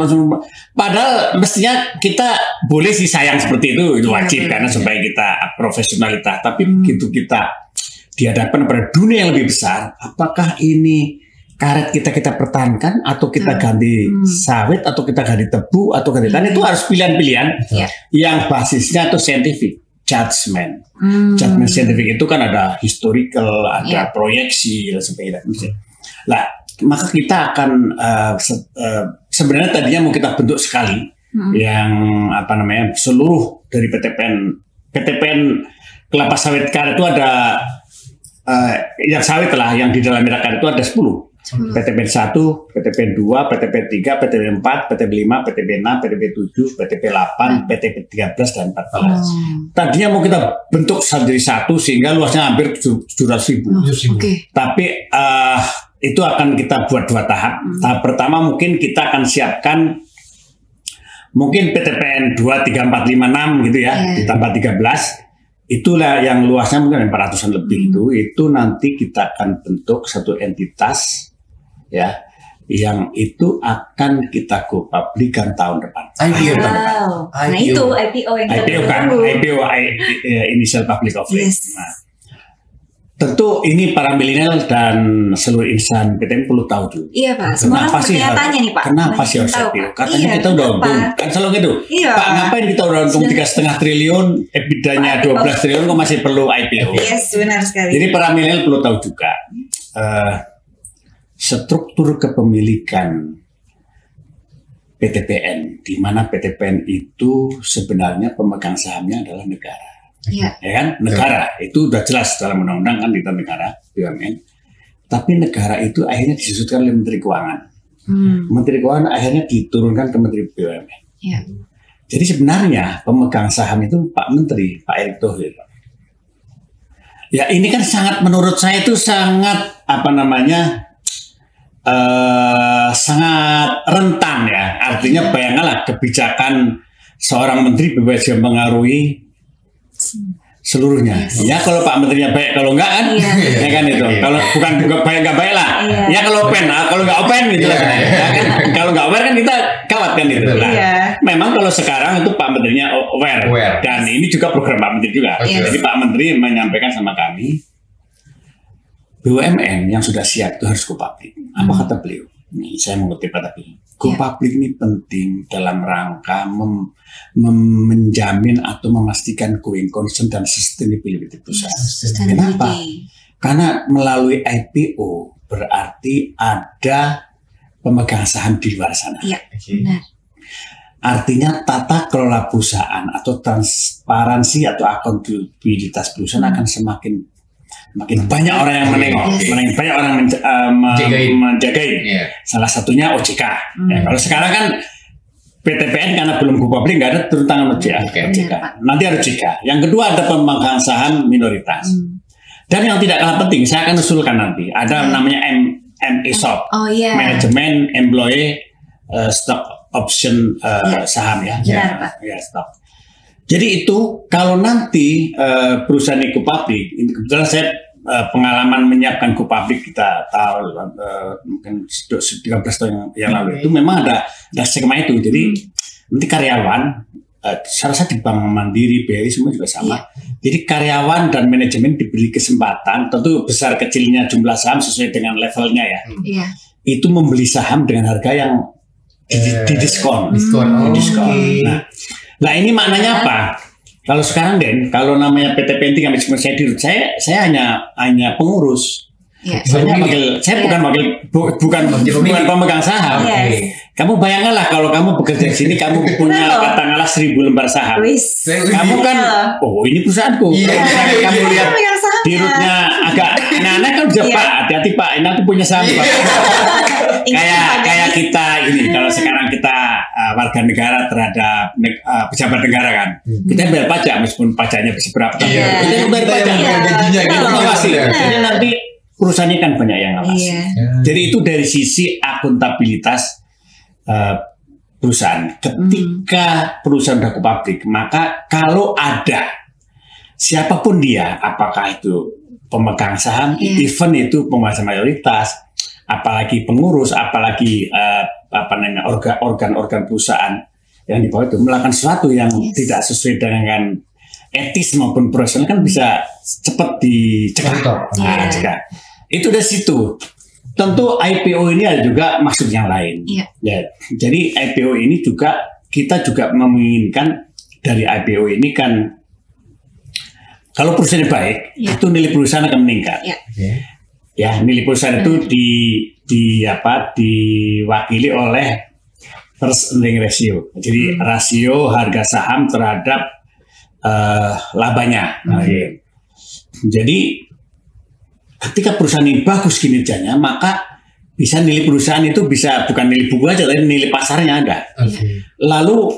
Padahal mestinya kita boleh sih sayang seperti itu wajib karena supaya kita profesionalitas. Tapi begitu kita dihadapkan pada dunia yang lebih besar, apakah ini karet kita pertahankan atau kita ganti sawit atau kita ganti tebu atau ganti tanah, itu harus pilihan-pilihan yang basisnya itu scientific. Judgment scientific itu kan ada historical, ada proyeksi dan sebagainya. Lah, maka kita akan sebenarnya tadinya mau kita bentuk sekali yang seluruh dari PTPN kelapa sawit karet itu ada yang sawit lah, yang di dalam karet itu ada 10. PTPN 1, PTPN 2, PTPN 3, PTPN 4, PTPN 5, PTPN 6, PTPN 7, PTPN 8, PTPN 13 dan 14. Tadinya mau kita bentuk jadi satu sehingga luasnya hampir 700.000. Tapi itu akan kita buat 2 tahap. Tahap pertama mungkin kita akan siapkan mungkin PTPN 2, 3, 4, 5, 6 gitu ya, ditambah 13. Itulah yang luasnya mungkin 400-an lebih itu nanti kita akan bentuk satu entitas ya, yang itu akan kita go publikan tahun depan. IPO tahun depan. Nah itu IPO yang kita IPO initial public offering. Nah, tentu ini para milenial dan seluruh insan PTN perlu tahu dulu. Iya Pak, semua orang bertanya-tanya nih Pak. Kenapa sih harus IPO? Katanya kita udah untung. Kan selalu gitu. Pak, ngapain kita udah untung 3,5 triliun, EBITDA-nya 12 triliun, kok masih perlu IPO? Yes, benar sekali. Jadi para milenial perlu tahu juga struktur kepemilikan PTPN, di mana PTPN itu sebenarnya pemegang sahamnya adalah negara. Ya kan? Negara itu udah jelas dalam undang-undang kan, kita negara BUMN. tapi negara itu akhirnya disusutkan oleh Menteri Keuangan. Menteri Keuangan akhirnya diturunkan ke Menteri BUMN. Ya. Jadi sebenarnya pemegang saham itu Pak Menteri, Pak Erick Thohir. Ya ini kan sangat, menurut saya itu sangat sangat rentan ya. Artinya bayangkanlah kebijakan seorang menteri bisa mengaruhi seluruhnya. Ya kalau Pak Menterinya baik, kalau enggak kan, ya kan itu. Kalau bukan baik nggak baik lah. Ya kalau open, kalau nggak open gitu lah. Ya kan? Kalau nggak aware kan kita kawat kan itu lah. Memang kalau sekarang itu Pak Menterinya aware. Dan ini juga program Pak Menteri juga. Jadi Pak Menteri menyampaikan sama kami, BUMN yang sudah siap itu harus go public. Apa kata beliau? Nih saya mengutip kata beliau. Go public ini penting dalam rangka menjamin atau memastikan going concern dan sustainability perusahaan. Kenapa? Karena melalui IPO berarti ada pemegang saham di luar sana. Artinya tata kelola perusahaan atau transparansi atau akuntabilitas perusahaan akan semakin banyak orang yang menengok, banyak orang menjagain. Salah satunya OJK. Ya, kalau sekarang kan PTPN karena belum go public nggak ada turun tangan OJK. Nanti ada OJK. Yang kedua ada pemegang saham minoritas. Dan yang tidak kalah penting, saya akan usulkan nanti ada namanya MESOP, Manajemen Employee Stock Option Saham ya. Ya stock. Jadi itu kalau nanti perusahaan ini go public, kebetulan saya pengalaman menyiapkan go public kita tahu mungkin 13 tahun yang lalu itu memang ada skema itu. Jadi nanti karyawan, saya rasa di Bank Mandiri, BRI semua juga sama. Jadi karyawan dan manajemen diberi kesempatan, tentu besar kecilnya jumlah saham sesuai dengan levelnya ya. Itu membeli saham dengan harga yang didiskon. Nah ini maknanya apa? Kalau sekarang kalau namanya PTPN saya hanya pengurus. Saya bukan pemegang saham. Kamu bayangkanlah kalau kamu bekerja di sini, kamu punya katakanlah 1000 lembar saham. Kamu kan, ini perusahaanku. Misalnya kamu lihat dirutnya agak aneh kan bisa Pak, hati-hati Pak, ini aku punya saham Pak. kayak kita ini, kalau sekarang kita warga negara terhadap pejabat negara kan, kita bayar pajak meskipun pajaknya seberapa, kita bayar pajak. Jadi nanti perusahaannya kan banyak yang ngawasi. Jadi itu dari sisi akuntabilitas perusahaan. Ketika perusahaan sudah go public, maka kalau ada siapapun dia, apakah itu pemegang saham, even itu penguasa mayoritas, apalagi pengurus, apalagi organ-organ perusahaan yang di bawah itu melakukan sesuatu yang tidak sesuai dengan etis maupun profesional kan bisa cepat dicegah. Itu dari situ. Tentu IPO ini ada juga maksud yang lain. Ya, jadi IPO ini juga kita juga menginginkan dari IPO ini kan kalau perusahaan baik, itu nilai perusahaan akan meningkat. Ya, nilai perusahaan itu diwakili oleh first earning ratio. Jadi rasio harga saham terhadap labanya. Jadi ketika perusahaan ini bagus kinerjanya, maka bisa nilai perusahaan itu bisa bukan nilai buku aja, tapi nilai pasarnya ada. Lalu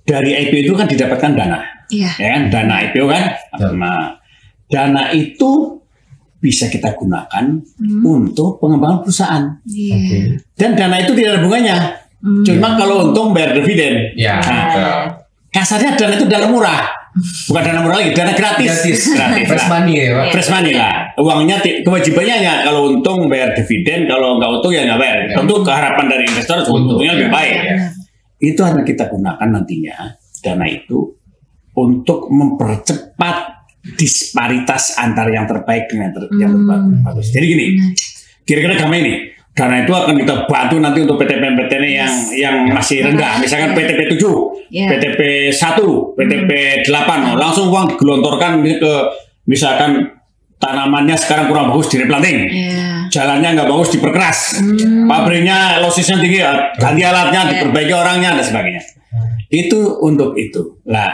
dari IPO itu kan didapatkan dana, ya kan? Dana IPO kan, dana itu bisa kita gunakan untuk pengembangan perusahaan. Dan dana itu tidak ada bunganya, cuma kalau untung bayar dividen. Kasarnya dana itu dana murah. Bukan dana murah lagi, dana gratis. Fresh money ya Pak. Fresh money lah. Uangnya, kewajibannya ya kalau untung bayar dividen, kalau nggak untung ya nggak bayar. Tentu keharapan dari investor untungnya lebih baik. Itu akan kita gunakan nantinya, dana itu untuk mempercepat disparitas antara yang terbaik dengan yang terbagus. Jadi gini, kira-kira kami ini, dana itu akan kita bantu nanti untuk PTP-PTP yang masih rendah. Misalkan PTP 7, PTP 1, PTP 8, langsung uang digelontorkan ke misalkan tanamannya sekarang kurang bagus di replanting, jalannya nggak bagus diperkeras, pabriknya losisnya tinggi, ganti alatnya, diperbaiki orangnya dan sebagainya. Itu untuk itu. Nah,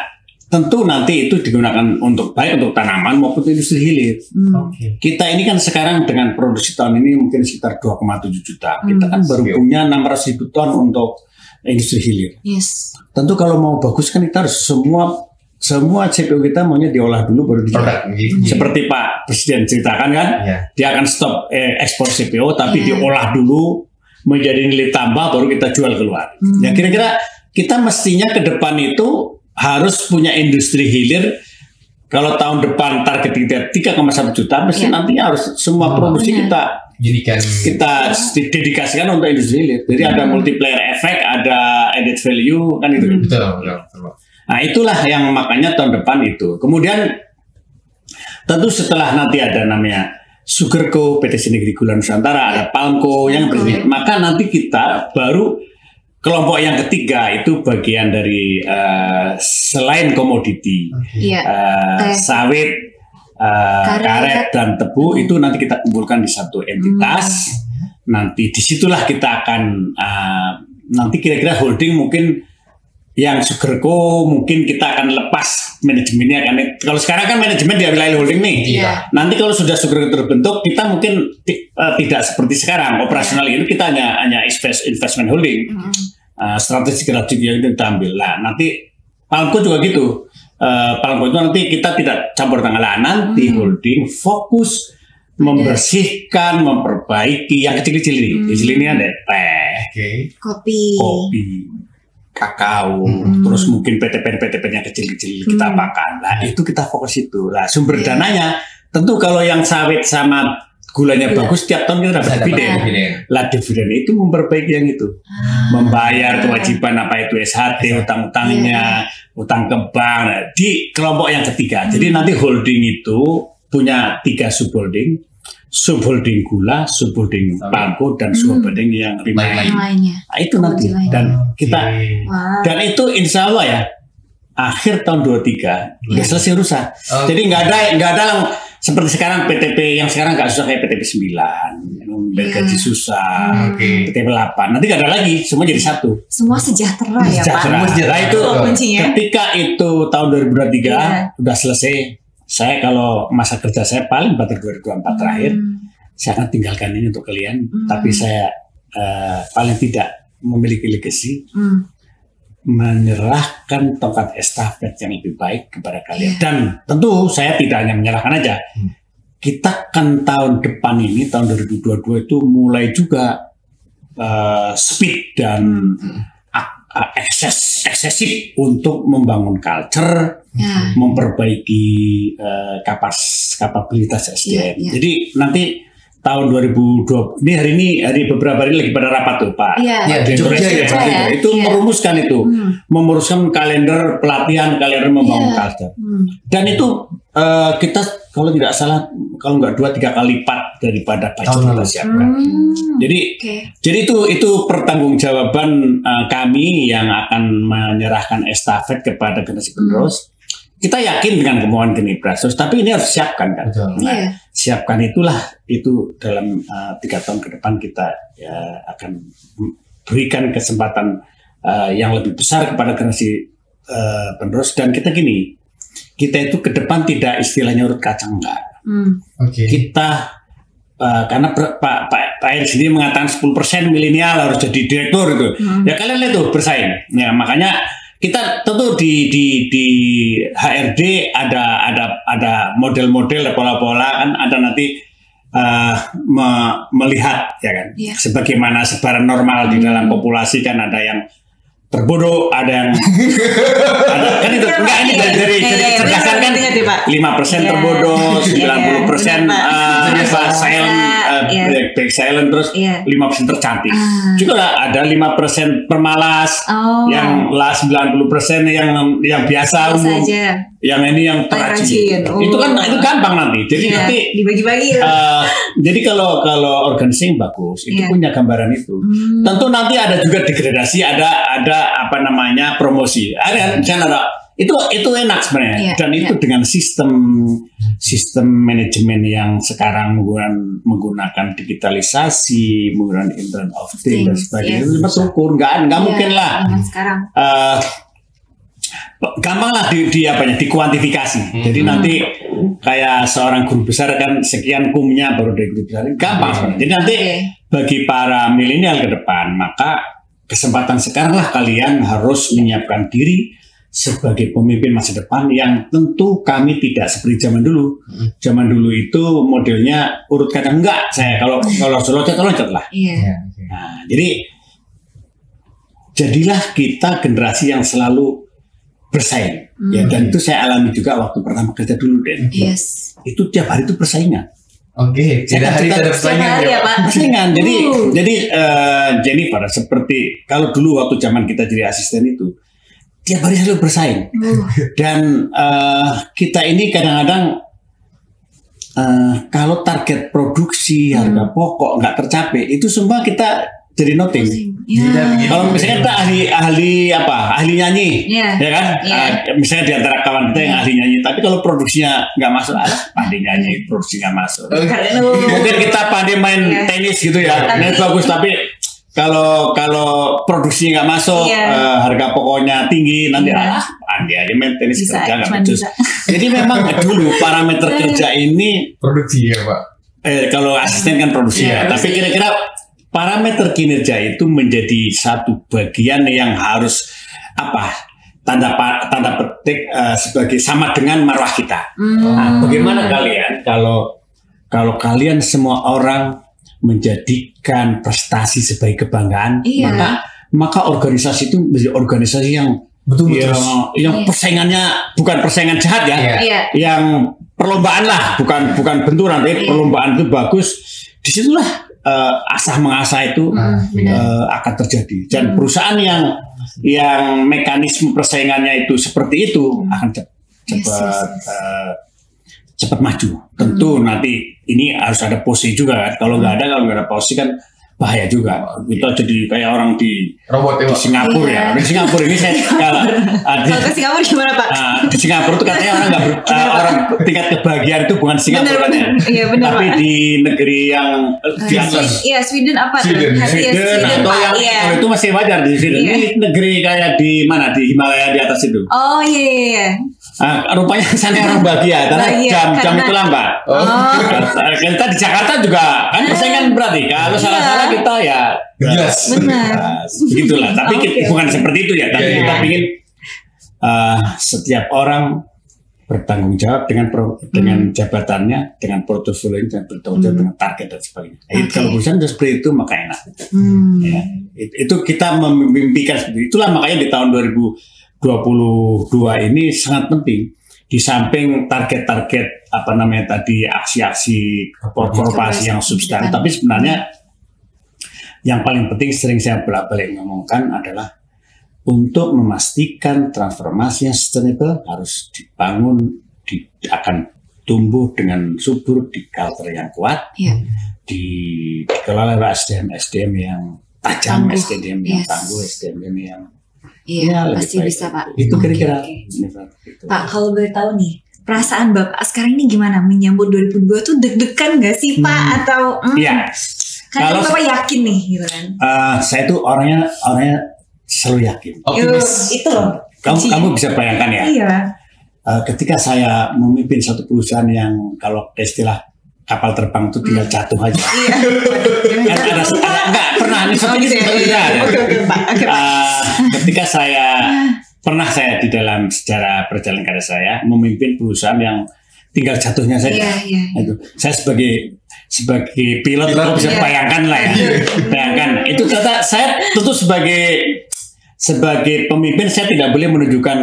tentu nanti itu digunakan untuk baik untuk tanaman maupun industri hilir. Kita ini kan sekarang dengan produksi tahun ini mungkin sekitar 2,7 juta. Kita kan baru punya 600.000 ton untuk industri hilir. Yes. Tentu kalau mau bagus kan kita harus semua CPO kita maunya diolah dulu baru dijual. Seperti Pak Presiden ceritakan kan, dia akan stop ekspor CPO tapi diolah dulu menjadi nilai tambah baru kita jual keluar. Ya kira-kira kita mestinya ke depan itu harus punya industri hilir. Kalau tahun depan target kita 3,1 juta, mesti nantinya harus semua produksi kita dedikasikan untuk industri hilir. Jadi ada multiplier effect, ada added value kan itu. Betul. Nah itulah yang makanya tahun depan itu. Kemudian tentu setelah nanti ada namanya Sugarco, PT Sinegri Gula Nusantara, ada Palmco yang berbeda. Maka nanti kita baru kelompok yang ketiga itu bagian dari selain komoditi, sawit, karet dan tebu itu nanti kita kumpulkan di satu entitas. Nanti disitulah kita akan nanti kira-kira holding mungkin yang Sugarco mungkin kita akan lepas manajemennya kan. Kalau sekarang kan manajemen di wilayah holding nih. Nanti kalau sudah Sugarco terbentuk kita mungkin tidak seperti sekarang operasional itu kita hanya investment holding. Strategi yang kita ambil. Nah, nanti Palmco juga gitu. Palmco itu nanti kita tidak campur tangan. Nanti holding fokus membersihkan, memperbaiki yang kecil-kecil ini. Kecil ini ada teh, kopi, kakao, terus mungkin PTP yang kecil-kecil kita apakan. Nah, itu kita fokus itu. Nah, sumber dananya tentu kalau yang sawit sama gulanya bagus, tiap tahun kita dapat dividen. Lah dividen itu memperbaiki yang itu, membayar kewajiban apa itu SHT, utang-utangnya, utang ke bank. Nah, di kelompok yang ketiga. Jadi nanti holding itu punya 3 subholding. Subholding gula, subholding Palmco, dan subholding yang lainnya. Nah, itu nanti dan kita dan itu insya Allah ya akhir tahun 23 udah selesai urusan. Jadi nggak ada seperti sekarang PTP yang sekarang nggak susah kayak PTP 9 gaji susah, PTP 8 nanti nggak ada lagi, semua jadi satu. Semua sejahtera ya Pak. Sejahtera itu ketika itu tahun 2023 udah selesai. Saya kalau masa kerja saya paling pada 2024 terakhir, saya akan tinggalkan ini untuk kalian. Tapi saya paling tidak memiliki legacy, menyerahkan tongkat estafet yang lebih baik kepada kalian. Dan tentu saya tidak hanya menyerahkan aja. Kita kan tahun depan ini, tahun 2022 itu mulai juga speed dan eksesif untuk membangun culture, memperbaiki kapabilitas SDM. Jadi nanti tahun 2020 ini hari beberapa hari lagi pada rapat tuh Pak. Itu merumuskan merumuskan kalender pelatihan, kalender membangun culture. Dan itu kita kalau tidak salah kalau nggak 2-3 kali lipat daripada budget kita siapkan. Jadi itu pertanggungjawaban kami yang akan menyerahkan estafet kepada generasi penerus. Kita yakin dengan kemauan generasi, tapi ini harus siapkan kan. Siapkan itu dalam 3 tahun ke depan kita akan berikan kesempatan yang lebih besar kepada generasi penerus. Dan kita gini, kita itu ke depan tidak istilahnya urut kacang enggak. Kita karena Pak Erick sendiri mengatakan 10% milenial harus jadi direktur itu. Ya kalian lihat tuh bersaing. Ya makanya kita tentu di HRD ada model-model, pola-pola kan ada nanti melihat ya kan sebagaimana sebaran normal di dalam populasi kan ada yang terbodoh, ada yang kan itu enggak ini dari cerdasan kan 5% terbodoh, 90% back silent terus 5% tercantik. Juga lah ada 5% pemalas, yang 90% yang biasa umum, yang ini yang terrajin. Itu kan itu gampang nanti. Jadi nanti dibagi-bagi. Jadi kalau organizing bagus, itu punya gambaran itu. Tentu nanti ada juga degradasi, ada apa namanya promosi. Ada itu enak sebenarnya. Dan itu dengan sistem manajemen yang sekarang menggunakan digitalisasi, menggunakan Internet of Things dan sebagainya. Itu betul nggak mungkin lah. gampang lah dikuantifikasi. Jadi nanti kayak seorang guru besar kan sekian kumnya baru dari guru besar, gampang. Jadi nanti bagi para milenial ke depan, maka kesempatan sekarang lah kalian harus menyiapkan diri sebagai pemimpin masa depan yang tentu kami tidak seperti zaman dulu. Zaman dulu itu modelnya urut kata enggak, saya kalau loncat lah. Nah, jadi jadilah kita generasi yang selalu bersaing. Ya, dan itu saya alami juga waktu pertama kerja dulu, Den. Itu tiap hari itu persaingan. Tidak hari ada persaingan ya, Pak. Persaingan. Jadi Jennifer, seperti kalau dulu waktu zaman kita jadi asisten itu tiap hari selalu bersaing. Dan kita ini kadang-kadang kalau target produksi harga pokok nggak tercapai, itu semua kita jadi noting. Kalau misalnya kita ahli nyanyi, ya kan? Misalnya di antara kawan kita yang ahli nyanyi, tapi kalau produksinya nggak masuk, pandai nyanyi, produksi nggak masuk. Mungkin kita pandai main tenis gitu ya, main bagus, tapi kalau produksinya nggak masuk, harga pokoknya tinggi, nanti pandai aja main tenis kerja nggak becus. Jadi memang dulu parameter kerja ini produksi ya, Pak. Kalau asisten kan produksi ya, tapi kira-kira parameter kinerja itu menjadi satu bagian yang harus tanda petik sebagai sama dengan marwah kita. Nah, bagaimana kalian kalau kalian semua orang menjadikan prestasi sebagai kebanggaan, maka organisasi itu menjadi organisasi yang betul-betul yang persaingannya bukan persaingan jahat ya, yang perlombaan lah, bukan benturan, tapi perlombaan itu bagus. Disitulah asah mengasah itu akan terjadi, dan perusahaan yang mekanisme persaingannya itu seperti itu akan cepat maju. Tentu nanti ini harus ada posisi juga kan. Kalau nggak ada posisi kan bahaya juga. Kita jadi kayak orang di Singapura ya. Di Singapura ini saya kalau ke Singapura gimana, Pak? Di Singapura itu katanya orang tingkat kebahagiaan itu bukan Singapura katanya. Tapi di negeri yang di atas. Sweden apa? Sweden atau yang itu masih wajar di Sweden. Ini negeri kayak di mana, di Himalaya di atas itu. Rupanya sana orang bahagia karena jam itu lambat. Kita di Jakarta juga kan persaingan berarti. Kalau salah-salah kita ya benar. Begitulah. Tapi bukan seperti itu ya. Tapi kita ingin setiap orang bertanggung jawab dengan jabatannya, dengan portofolio, dan bertanggung jawab dengan target dan sebagainya. Kalau perusahaan sudah seperti itu maka enak. Itu kita memimpikan seperti itulah, makanya di tahun 2022 ini sangat penting. Di samping target-target tadi aksi-aksi korporasi yang substansi, tapi sebenarnya yang paling penting sering saya bolak-balik ngomongkan adalah untuk memastikan transformasi yang sustainable harus dibangun, akan tumbuh dengan subur di culture yang kuat, dikelola oleh SDM yang tajam, SDM yang tangguh, SDM yang pasti bisa, Pak. Itu kira-kira. Pak, kalau boleh tahu nih, perasaan Bapak sekarang ini gimana menyambut 2022 tuh deg-degan nggak sih, Pak? Atau kalau Bapak yakin nih gitu kan? Saya tuh orangnya selalu yakin. Itu loh. Kamu bisa bayangkan ya. Ketika saya memimpin satu perusahaan yang kalau istilah kapal terbang itu tinggal jatuh aja. Enggak pernah ini ketika saya di dalam sejarah perjalanan karir saya memimpin perusahaan yang tinggal jatuhnya saja. Itu saya sebagai pilot itu bisa bayangkan lah ya. Bayangkan itu saya tentu sebagai pemimpin saya tidak boleh menunjukkan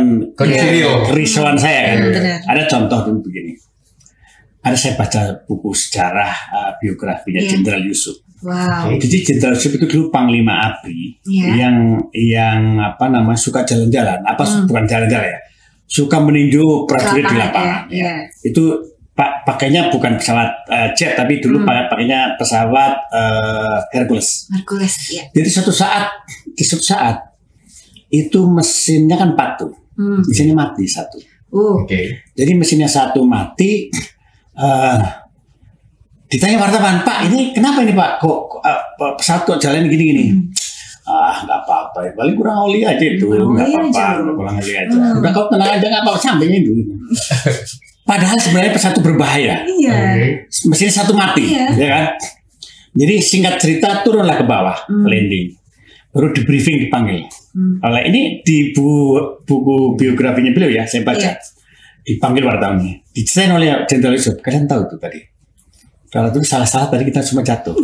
kerisauan saya kan. Ada contoh dulu begini. Saya baca buku sejarah biografinya Jenderal Yusuf. Jadi Jenderal Yusuf itu dulu Panglima ABRI yang suka jalan-jalan, bukan jalan-jalan ya, suka meninjau prajurit di lapangan. Itu pakainya bukan pesawat jet, tapi dulu pakainya pesawat Hercules. Jadi suatu saat itu mesinnya kan patuh, mesinnya mati satu. Jadi mesinnya satu mati. Ditanya wartawan, Pak, ini kenapa ini Pak? Kok pesawat kok jalan gini-gini? nggak apa-apa, paling kurang oli aja itu, nggak apa-apa, kurang oli aja. Udah kau tenang aja, nggak apa-apa, sampainya dulu. Padahal sebenarnya satu berbahaya, mesin satu mati, ya kan? Jadi singkat cerita turunlah ke bawah, landing, baru di briefing dipanggil. Oleh ini di buku biografinya beliau ya, saya baca, dipanggil wartawannya, diceritain oleh Jenderal Yusuf, kalian tahu itu tadi, kalau itu salah-salah tadi kita semua jatuh.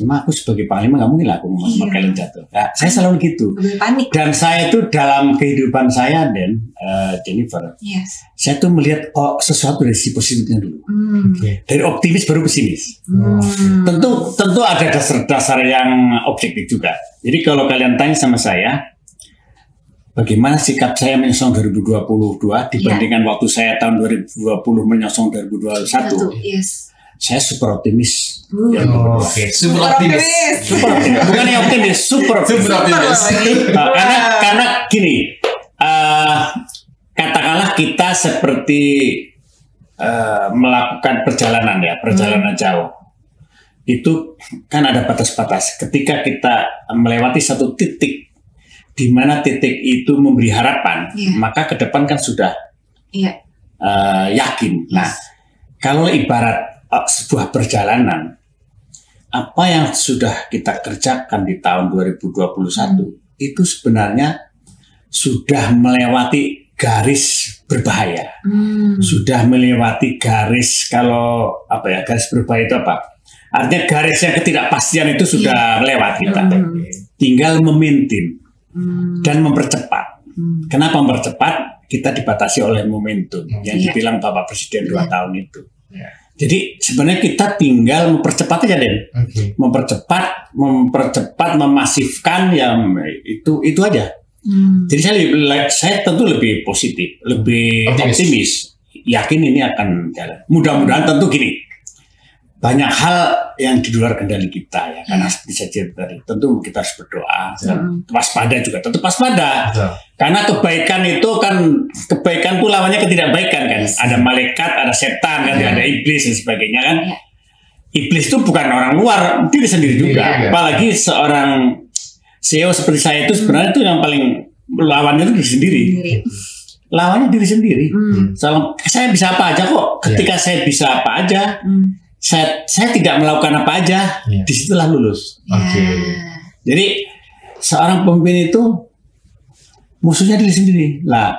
Cuma aku sebagai panglima nggak mungkin lah aku mau kalian jatuh. Nah, saya selalu gitu. Panik. Dan saya itu dalam kehidupan saya dan Jennifer, saya tuh melihat sesuatu dari sisi positifnya dulu. Dari optimis baru pesimis. Tentu ada dasar-dasar yang objektif juga. Jadi kalau kalian tanya sama saya, bagaimana sikap saya menyongsong 2022 dibandingkan waktu saya tahun 2020 menyongsong 2021? Saya super optimis. Super optimis. Bukan yang optimis, super optimis. Karena gini, katakanlah kita seperti melakukan perjalanan jauh. Itu kan ada batas-batas. Ketika kita melewati satu titik, di mana titik itu memberi harapan, maka ke depan kan sudah yakin. Nah, kalau ibarat sebuah perjalanan, apa yang sudah kita kerjakan di tahun 2021 itu sebenarnya sudah melewati garis berbahaya, sudah melewati garis, kalau garis berbahaya itu apa? Artinya garis yang ketidakpastian itu sudah lewat kita, tinggal memaintain dan mempercepat. Kenapa mempercepat? Kita dibatasi oleh momentum yang dibilang Bapak Presiden 2 tahun itu. Jadi sebenarnya kita tinggal mempercepat aja, Den. Mempercepat, memasifkan, yang itu aja. Jadi saya tentu lebih positif, lebih optimis. Yakin ini akan jalan. Mudah-mudahan tentu gini. Banyak hal yang di luar kendali kita ya, karena bisa jadi tentu kita harus berdoa, waspada juga, tetap waspada. Karena kebaikan itu kebaikan itu lawannya ketidakbaikan kan. Ada malaikat, ada setan kan, ada iblis dan sebagainya kan. Iblis itu bukan orang luar, diri sendiri juga. Apalagi seorang CEO seperti saya itu sebenarnya itu yang paling lawannya itu diri sendiri. Lawannya diri sendiri. Saya bisa apa aja kok. Ketika saya bisa apa aja. Saya tidak melakukan apa aja, disitulah lulus. Jadi seorang pemimpin itu musuhnya diri sendiri. Lah,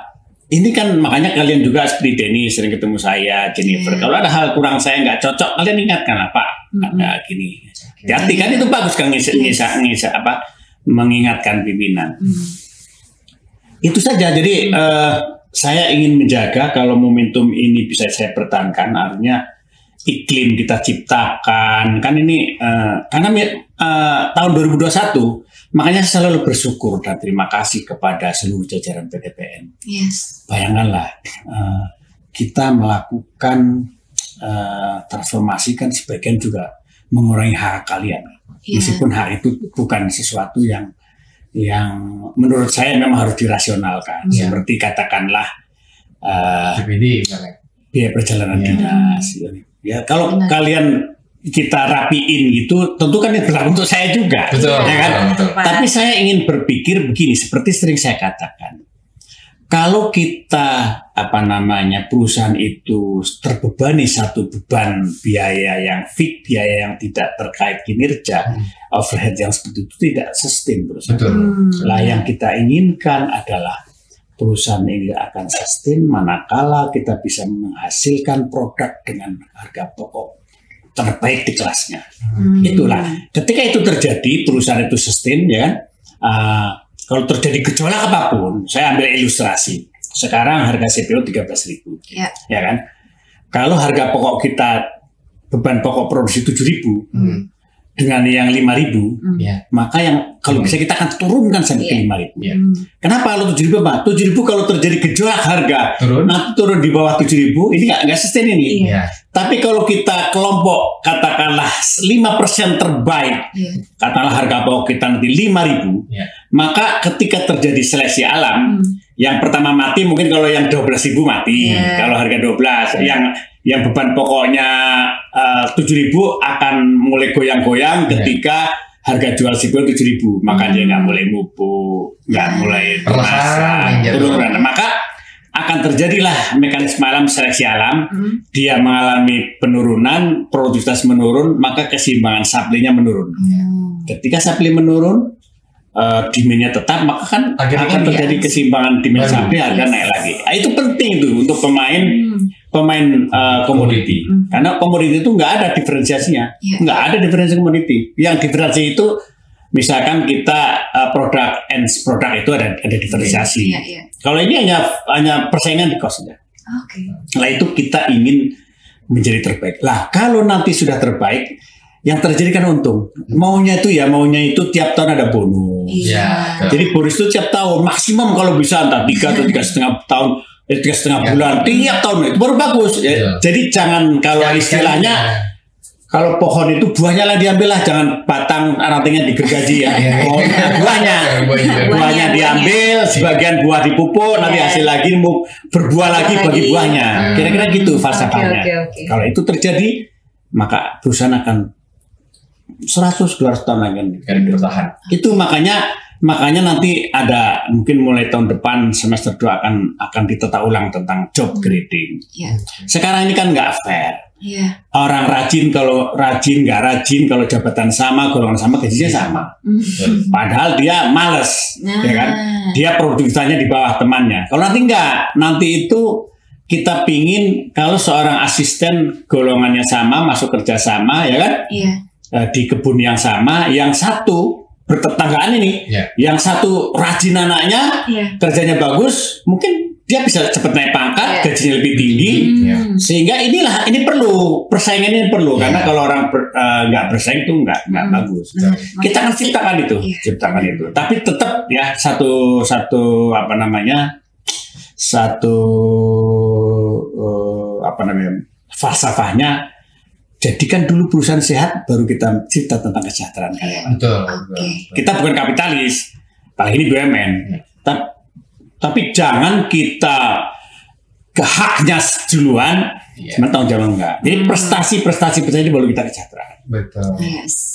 ini kan makanya kalian juga seperti Denny sering ketemu saya, Jennifer. Kalau ada hal kurang saya nggak cocok, kalian ingatkan apa? Ada gini. Hati kan itu bagus kan mengingatkan pimpinan. Itu saja. Jadi saya ingin menjaga kalau momentum ini bisa saya pertahankan, artinya iklim kita ciptakan kan ini karena tahun 2021 makanya saya selalu bersyukur dan terima kasih kepada seluruh jajaran PTPN. Bayangkanlah kita melakukan transformasi kan sebagian juga mengurangi hak kalian, meskipun hak itu bukan sesuatu yang menurut saya memang harus dirasionalkan, seperti katakanlah biaya perjalanan dinas. Ya kalau kalian kita rapiin gitu, tentu kan itu berlaku untuk saya juga, ya kan? Betul. Tapi saya ingin berpikir begini, seperti sering saya katakan, kalau kita perusahaan itu terbebani satu beban biaya yang fix, biaya yang tidak terkait kinerja, overhead yang seperti itu tidak sustain perusahaan. Lah yang kita inginkan adalah perusahaan ini akan sustain manakala kita bisa menghasilkan produk dengan harga pokok terbaik di kelasnya. Itulah. Ketika itu terjadi, perusahaan itu sustain, ya kan? Kalau terjadi gejolak apapun, saya ambil ilustrasi. Sekarang harga CPO 13.000, ya kan? Kalau harga pokok kita, beban pokok produksi 7.000, dengan yang 5.000, maka yang kalau bisa kita akan turunkan sampai ke 5.000. Kenapa kalau 7.000 Pak? 7.000 kalau terjadi gejolak harga, nanti turun di bawah 7.000, ini nggak sustain ini. Tapi kalau kita kelompok katakanlah 5% terbaik, katakanlah harga pokok kita nanti 5.000, maka ketika terjadi seleksi alam, yang pertama mati mungkin kalau yang 12.000 mati, kalau harga 12, yang beban pokoknya 7.000 akan mulai goyang-goyang ketika harga jual CPO 7.000, maka dia nggak mulai mupuk, nggak mulai perlahan turun. Maka akan terjadilah mekanisme alam, seleksi alam. Dia mengalami penurunan, produktivitas menurun, maka keseimbangan supply-nya menurun. Ketika supply menurun, demand-nya tetap, maka kan akan terjadi keseimbangan demand supply, harga naik lagi. Nah, itu penting itu untuk pemain komoditi. Karena komoditi itu nggak ada diferensiasinya, nggak ada diferensiasi komoditi. Yang diferensiasi itu misalkan kita produk itu ada diferensiasi. Kalau ini hanya persaingan di cost-nya. Nah itu kita ingin menjadi terbaik. Lah kalau nanti sudah terbaik, yang terjadi kan untung. Maunya itu tiap tahun ada bonus. Jadi bonus itu tiap tahun maksimum kalau bisa entah 3 atau 3,5 tahun, 3,5 bulan tiap tahun itu baru bagus. Jadi jangan kalau istilahnya. Kalau pohon itu buahnya lah diambil lah, jangan batang rantingnya digergaji ya. Buahnya diambil, sebagian buah dipupuk, nanti hasil lagi berbuah lagi bagi buahnya. Kira-kira gitu falsafahnya. Kalau itu terjadi, maka perusahaan akan 100-200 tahun lagi bertahan. Itu makanya nanti ada mungkin mulai tahun depan semester 2 akan ditata ulang tentang job grading. Sekarang ini kan nggak fair. Orang rajin kalau nggak rajin, kalau jabatan sama, golongan sama, gajinya sama. Padahal dia males, ya kan? Dia produktivitasnya di bawah temannya. Kalau nanti nggak, nanti itu kita pingin kalau seorang asisten golongannya sama, masuk kerja sama, ya kan? Di kebun yang sama, yang satu bertetanggaan ini, yang satu rajin anaknya, kerjanya bagus, mungkin dia bisa cepat naik pangkat, gajinya lebih tinggi, sehingga ini perlu persaingan ini perlu karena kalau orang nggak bersaing itu nggak bagus. Kita akan ciptakan itu, tapi tetap ya satu falsafahnya. Jadikan dulu perusahaan sehat, baru kita cerita tentang kesejahteraan karyawan. Betul. Kita bukan kapitalis, apalagi ini BUMN. Tapi jangan kita ke haknya duluan, tanggung jawab enggak. Jadi prestasi ini baru kita kesejahteraan. Betul.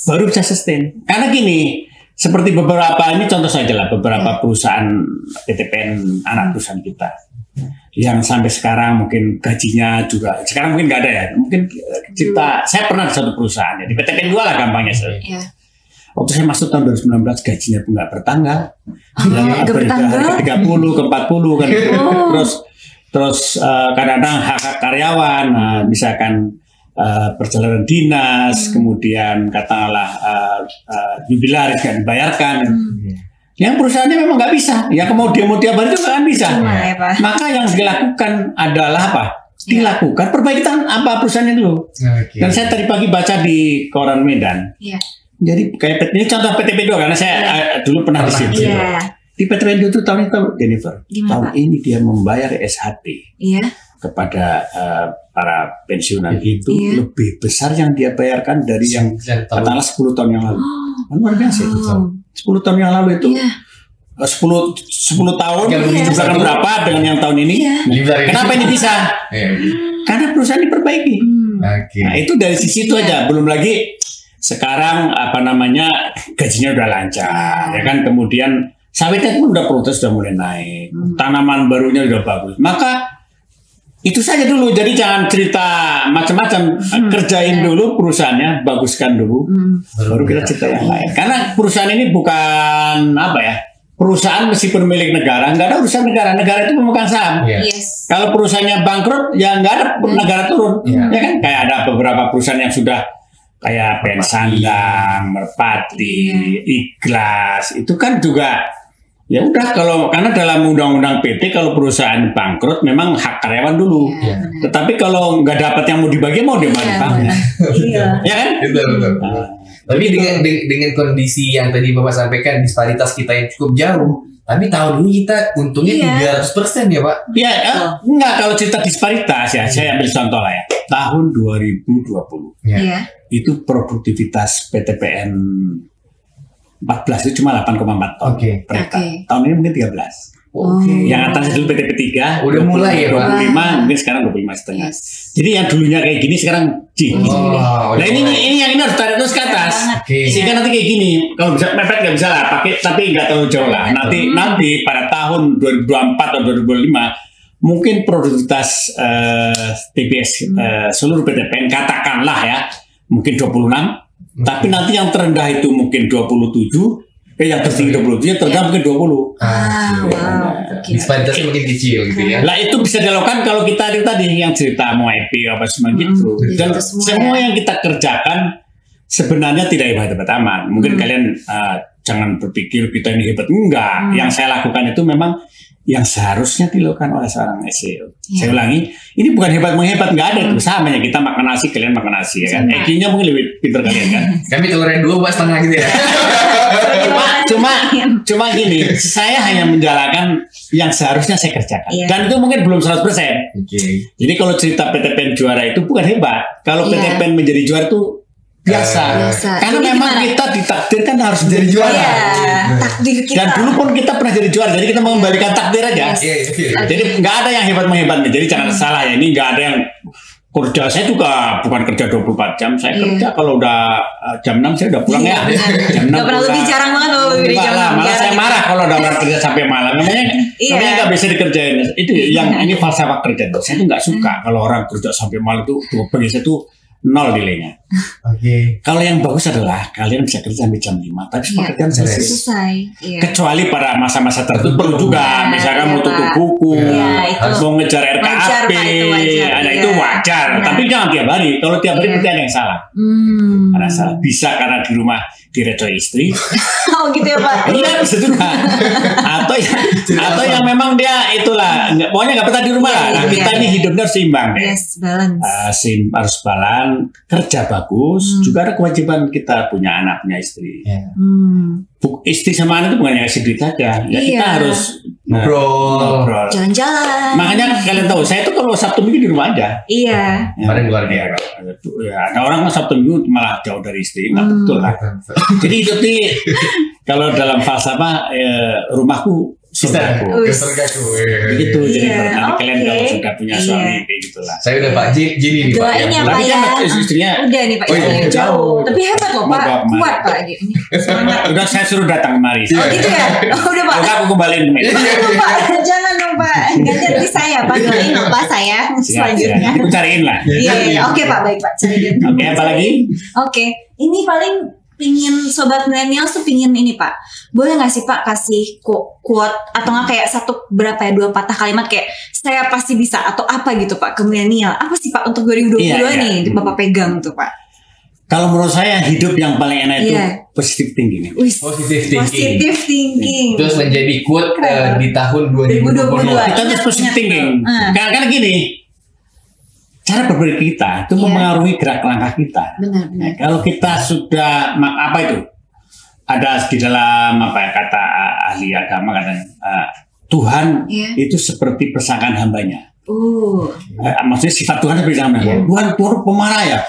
Baru bisa sustain. Karena gini, seperti beberapa ini contoh saja lah, beberapa perusahaan PTPN anak perusahaan kita. Yang sampai sekarang mungkin gajinya juga sekarang mungkin nggak ada ya, mungkin saya pernah di satu perusahaan ya, di PTPN 2 lah gampangnya waktu saya masuk tahun 2019 gajinya pun nggak bertanggal, ke 30 ke 40 kan gitu. terus kadang-kadang hak karyawan, misalkan perjalanan dinas, kemudian katakanlah jubilaris kan dibayarkan. Yang perusahaannya memang nggak bisa, ya mau demo tiap hari itu nggak bisa. Maka yang dilakukan adalah apa? Dilakukan perbaikan apa perusahaannya dulu. Dan saya tadi pagi baca di koran Medan. Jadi kayak ini contoh PTP 2 karena saya dulu pernah di situ. Di PTP 2 itu tahun itu Jennifer, tahun ini dia membayar SHT kepada para pensiunan itu lebih besar yang dia bayarkan dari yang katakanlah 10 tahun yang lalu. Luar biasa itu. 10 tahun yang lalu itu 10 tahun jumlahnya berapa dengan yang tahun ini? Kenapa ini bisa? Karena perusahaan diperbaiki. Nah itu dari sisi itu aja. Belum lagi sekarang gajinya udah lancar, ya kan? Kemudian sawitnya pun udah protes sudah mulai naik, tanaman barunya udah bagus. Maka itu saja dulu. Jadi jangan cerita macam-macam. Kerjain dulu perusahaannya, baguskan dulu, baru kita cerita yang lain. Karena perusahaan ini bukan perusahaan meskipun milik negara, nggak ada urusan negara. Negara itu pemegang saham. Kalau perusahaannya bangkrut, ya nggak ada negara turun. Ya kan? Kayak ada beberapa perusahaan yang sudah kayak Pensandang, Merpati, Ikhlas, itu kan juga. Ya udah karena dalam undang-undang PT kalau perusahaan bangkrut memang hak karyawan dulu. Tetapi kalau nggak dapat yang mau dibagi mau dimanfaatkan. Ya kan? Betul. Tapi dengan kondisi yang tadi Bapak sampaikan, disparitas kita yang cukup jauh. Tapi tahun ini kita untungnya 300% ya Pak? Ya, enggak kalau cerita disparitas ya, saya ambil contoh lah ya. Tahun 2020 itu produktivitas PTPN 14 itu cuma 8,4 ton per hektar. Tahun ini mungkin 13. Yang atasnya dulu PTP 3 Udah mulai ya, Pak? 25, mungkin sekarang 25,5. Jadi yang dulunya kayak gini sekarang G. Nah ini yang ini harus tarik terus ke atas. Sehingga nanti kayak gini, kalau bisa mepet nggak bisa lah, pakai tapi nggak terlalu jauh lah. Nanti pada tahun 2024 atau 2025 mungkin produktivitas TPS seluruh PTPN katakanlah ya mungkin 26, tapi nanti yang terendah itu mungkin 27. Yang tertinggi 27, yang terendah mungkin 20. Disparitasnya makin kecil gitu ya. Lah itu bisa dilakukan kalau kita tadi yang cerita mau IP apa semua gitu. Dan semua yang kita kerjakan sebenarnya tidak hebat-hebat amat. Mungkin kalian jangan berpikir kita ini hebat. Enggak. Yang saya lakukan itu memang yang seharusnya dilakukan oleh seorang SEO. Saya ulangi, ini bukan hebat-menghebat, nggak ada itu. Sama ya, kita makan nasi, kalian makan nasi ya kan. EQ-nya mungkin lebih pintar kalian kan. Kami telurnya 2 buat setengah gitu ya. Cuma gini, saya hanya menjalankan yang seharusnya saya kerjakan. Dan itu mungkin belum 100%. Jadi kalau cerita PTPN juara itu bukan hebat. Kalau PTPN menjadi juara itu biasa. Karena jadi memang kita ditakdirkan harus jadi juara. Takdir kita. Dan dulu pun kita pernah jadi juara. Jadi kita mengembalikan takdir aja. Jadi nggak ada yang hebat-menghebatnya. Jadi jangan salah ya. Ini nggak ada yang kerja. Saya juga bukan kerja 24 jam. Saya kerja kalau udah jam 6 saya udah pulang ya. Jam 6 nggak pernah lebih jarang banget kalau lebih jam 6. Malah saya marah kalau ada orang kerja sampai malam. Namanya nggak bisa dikerjain. Itu yang ini falsafah kerja. Saya tuh nggak suka kalau orang kerja sampai malam tuh. Bagi saya tuh 0 nilainya. Kalau yang bagus adalah kalian bisa kerja sampai jam 5, tapi pekerjaan selesai. Kecuali pada masa-masa tertentu perlu juga, misalkan mau tutup buku, mau ngejar RKAP, ada itu wajar. Tapi jangan tiap hari. Kalau tiap hari berarti ada yang salah. Ada salah. Bisa karena di rumah direcoy istri. Oh gitu ya Pak. Iya bisa juga. Atau yang memang dia itulah, pokoknya nggak betah di rumah lah. Nah kita ini hidupnya harus seimbang deh. Balance. Harus balance, kerja bagus. Juga ada kewajiban kita punya anak, punya istri. Istri sama anak itu bukan hanya ngasih duit aja. Ya kita harus ngobrol, jalan-jalan. Makanya kalian tahu, saya tuh kalau Sabtu Minggu di rumah aja. Kemarin keluar dia. Ada orang Sabtu Minggu malah jauh dari istri, nggak betul lah. Jadi itu kalau dalam falsafah rumahku surgaku. Begitu. Jadi nanti kalian kalau sudah punya suami kayak gitulah. Saya udah Pak Jini nih Pak. Doain ya Pak ya. Istrinya udah nih Pak. Jauh. Tapi hebat loh Pak. Kuat Pak. Udah saya suruh datang kemari. Oh gitu ya. Udah Pak. Udah aku kembaliin ke meja. Jangan dong Pak. Ganjar di saya Pak. Doain dong Pak saya. Selanjutnya. Aku cariin lah. Iya. Oke Pak. Baik Pak. Cariin. Oke apa lagi? Oke. Ini paling pingin sobat milenial tuh pingin ini Pak, boleh nggak sih Pak kasih quote atau nggak kayak berapa ya 2 patah kalimat kayak saya pasti bisa atau apa gitu Pak ke milenial, apa sih Pak untuk 2022 nih Bapak pegang tuh Pak? Kalau menurut saya hidup yang paling enak itu positive thinking. Positive thinking. Terus menjadi quote di tahun 2022. Kita harus positive thinking. Karena gini. Cara berpikir kita itu mempengaruhi gerak langkah kita. Benar. Nah, kalau kita sudah apa itu ada di dalam kata ahli agama katanya Tuhan itu seperti persangkaan hambanya. Maksudnya sifat Tuhan seperti hambanya. Tuhan pemarah ya.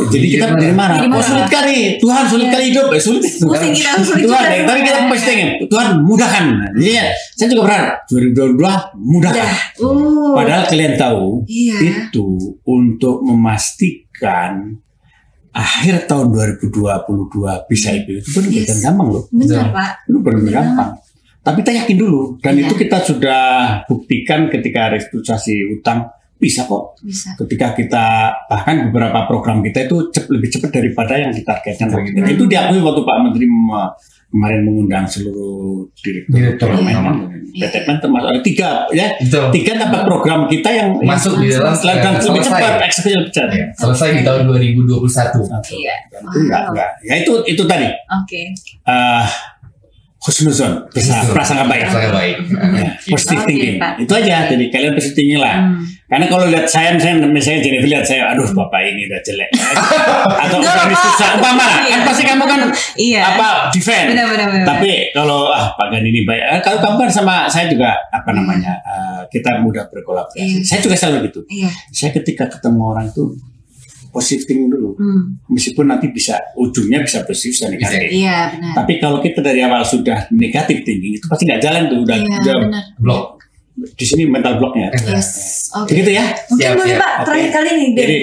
Jadi kita menjadi marah. Sulit kali Tuhan sulit kali hidup. Sulit. Tuhan. Tapi kita pasti ingin Tuhan mudahkan. Jadi saya juga berharap 2022 mudahkan. Padahal kalian tahu itu untuk memastikan akhir tahun 2022 bisa itu bukan gampang loh. Benar Pak. Itu benar gampang. Tapi kita yakin dulu dan itu kita sudah buktikan ketika restrukturisasi utang bisa kok. Ketika kita bahkan beberapa program kita itu lebih cepat daripada yang ditargetkan. Itu diakui waktu Pak Menteri kemarin mengundang seluruh direktur PTPN termasuk ada 3 ya. 3 dapat program kita yang masuk di dalam lebih cepat eksekusi lebih cepat. Selesai di tahun 2021. Itu enggak. Ya itu tadi. Husnuzon, prasangka baik. Positive thinking. Itu aja. Jadi kalian positive thinking lah. Karena kalau lihat saya misalnya Jennifer lihat saya, aduh bapak ini udah jelek. Atau udah susah. Umpama kan pasti kamu kan defend. Benar. Tapi kalau Pak Gani ini baik. Kalau kamu kan sama saya juga kita mudah berkolaborasi. Saya juga selalu gitu. Saya ketika ketemu orang itu positive thinking dulu. Meskipun nanti ujungnya bisa positif dan negatif. Iya, benar. Tapi kalau kita dari awal sudah negatif thinking, itu pasti nggak jalan tuh. Udah blok. Di sini mental blocknya. Yes. Begitu ya. Mungkin boleh Pak, terakhir kali nih. Jadi,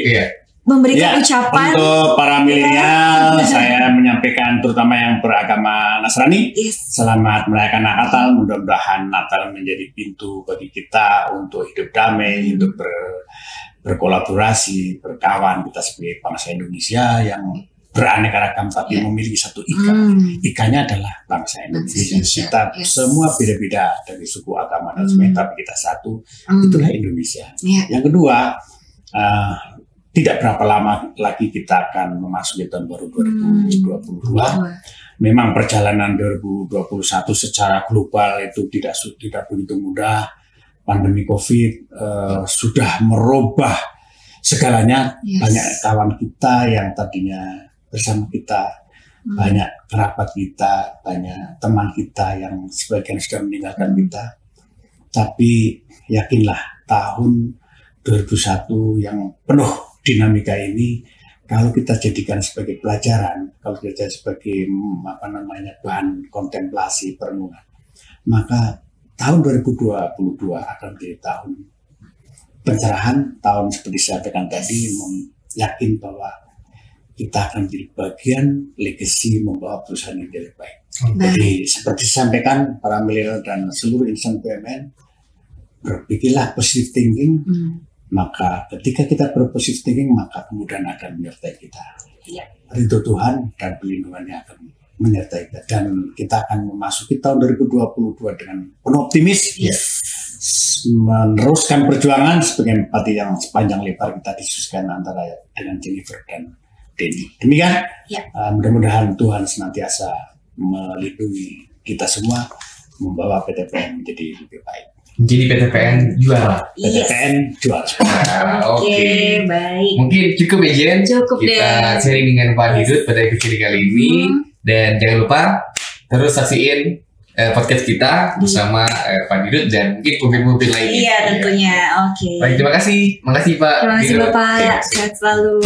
memberikan ucapan untuk para milenial. Saya menyampaikan terutama yang beragama Nasrani, selamat merayakan Natal. Mudah-mudahan Natal menjadi pintu bagi kita untuk hidup damai, untuk berkolaborasi, berkawan kita sebagai bangsa Indonesia yang beraneka ragam tapi memiliki satu ikan. Ikannya adalah bangsa Indonesia. Kita semua beda-beda dari suku, agama dan sebagainya, tapi kita satu. Itulah Indonesia. Yang kedua, tidak berapa lama lagi kita akan memasuki tahun baru 2022. Memang perjalanan 2021 secara global itu tidak begitu mudah. Pandemi COVID sudah merubah segalanya. Banyak kawan kita yang tadinya bersama kita, banyak kerabat kita, banyak teman kita yang sebagian sudah meninggalkan kita. Tapi yakinlah tahun 2001 yang penuh dinamika ini, kalau kita jadikan sebagai pelajaran, kalau kita sebagai bahan kontemplasi perenungan, maka tahun 2022 akan menjadi tahun pencerahan, tahun seperti saya katakan tadi, yakin bahwa kita akan menjadi bagian legacy membawa perusahaan yang lebih baik. Jadi seperti disampaikan para milenial dan seluruh insan BUMN, berpikirlah positive thinking. Maka ketika kita berpositif thinking, maka kemudian akan menyertai kita. Ridho Tuhan dan perlindungannya akan menyertai kita. Dan kita akan memasuki tahun 2022 dengan penuh optimis. Meneruskan perjuangan sebagai empati yang sepanjang lebar kita diskusikan antara dengan Jennifer dan Denny. Demikian, mudah-mudahan Tuhan senantiasa melindungi kita semua, membawa PTPN menjadi lebih baik. Jadi PTPN juara. PTPN juara. Oke, baik. Mungkin cukup ya Jen. Cukup kita sharing dengan Pak Didut pada episode kali ini. Dan jangan lupa terus saksiin podcast kita bersama Pak Didut dan mungkin pemimpin lainnya. Iya tentunya. Oke. Baik, terima kasih. Makasih Pak. Terima kasih Bapak. Sehat selalu.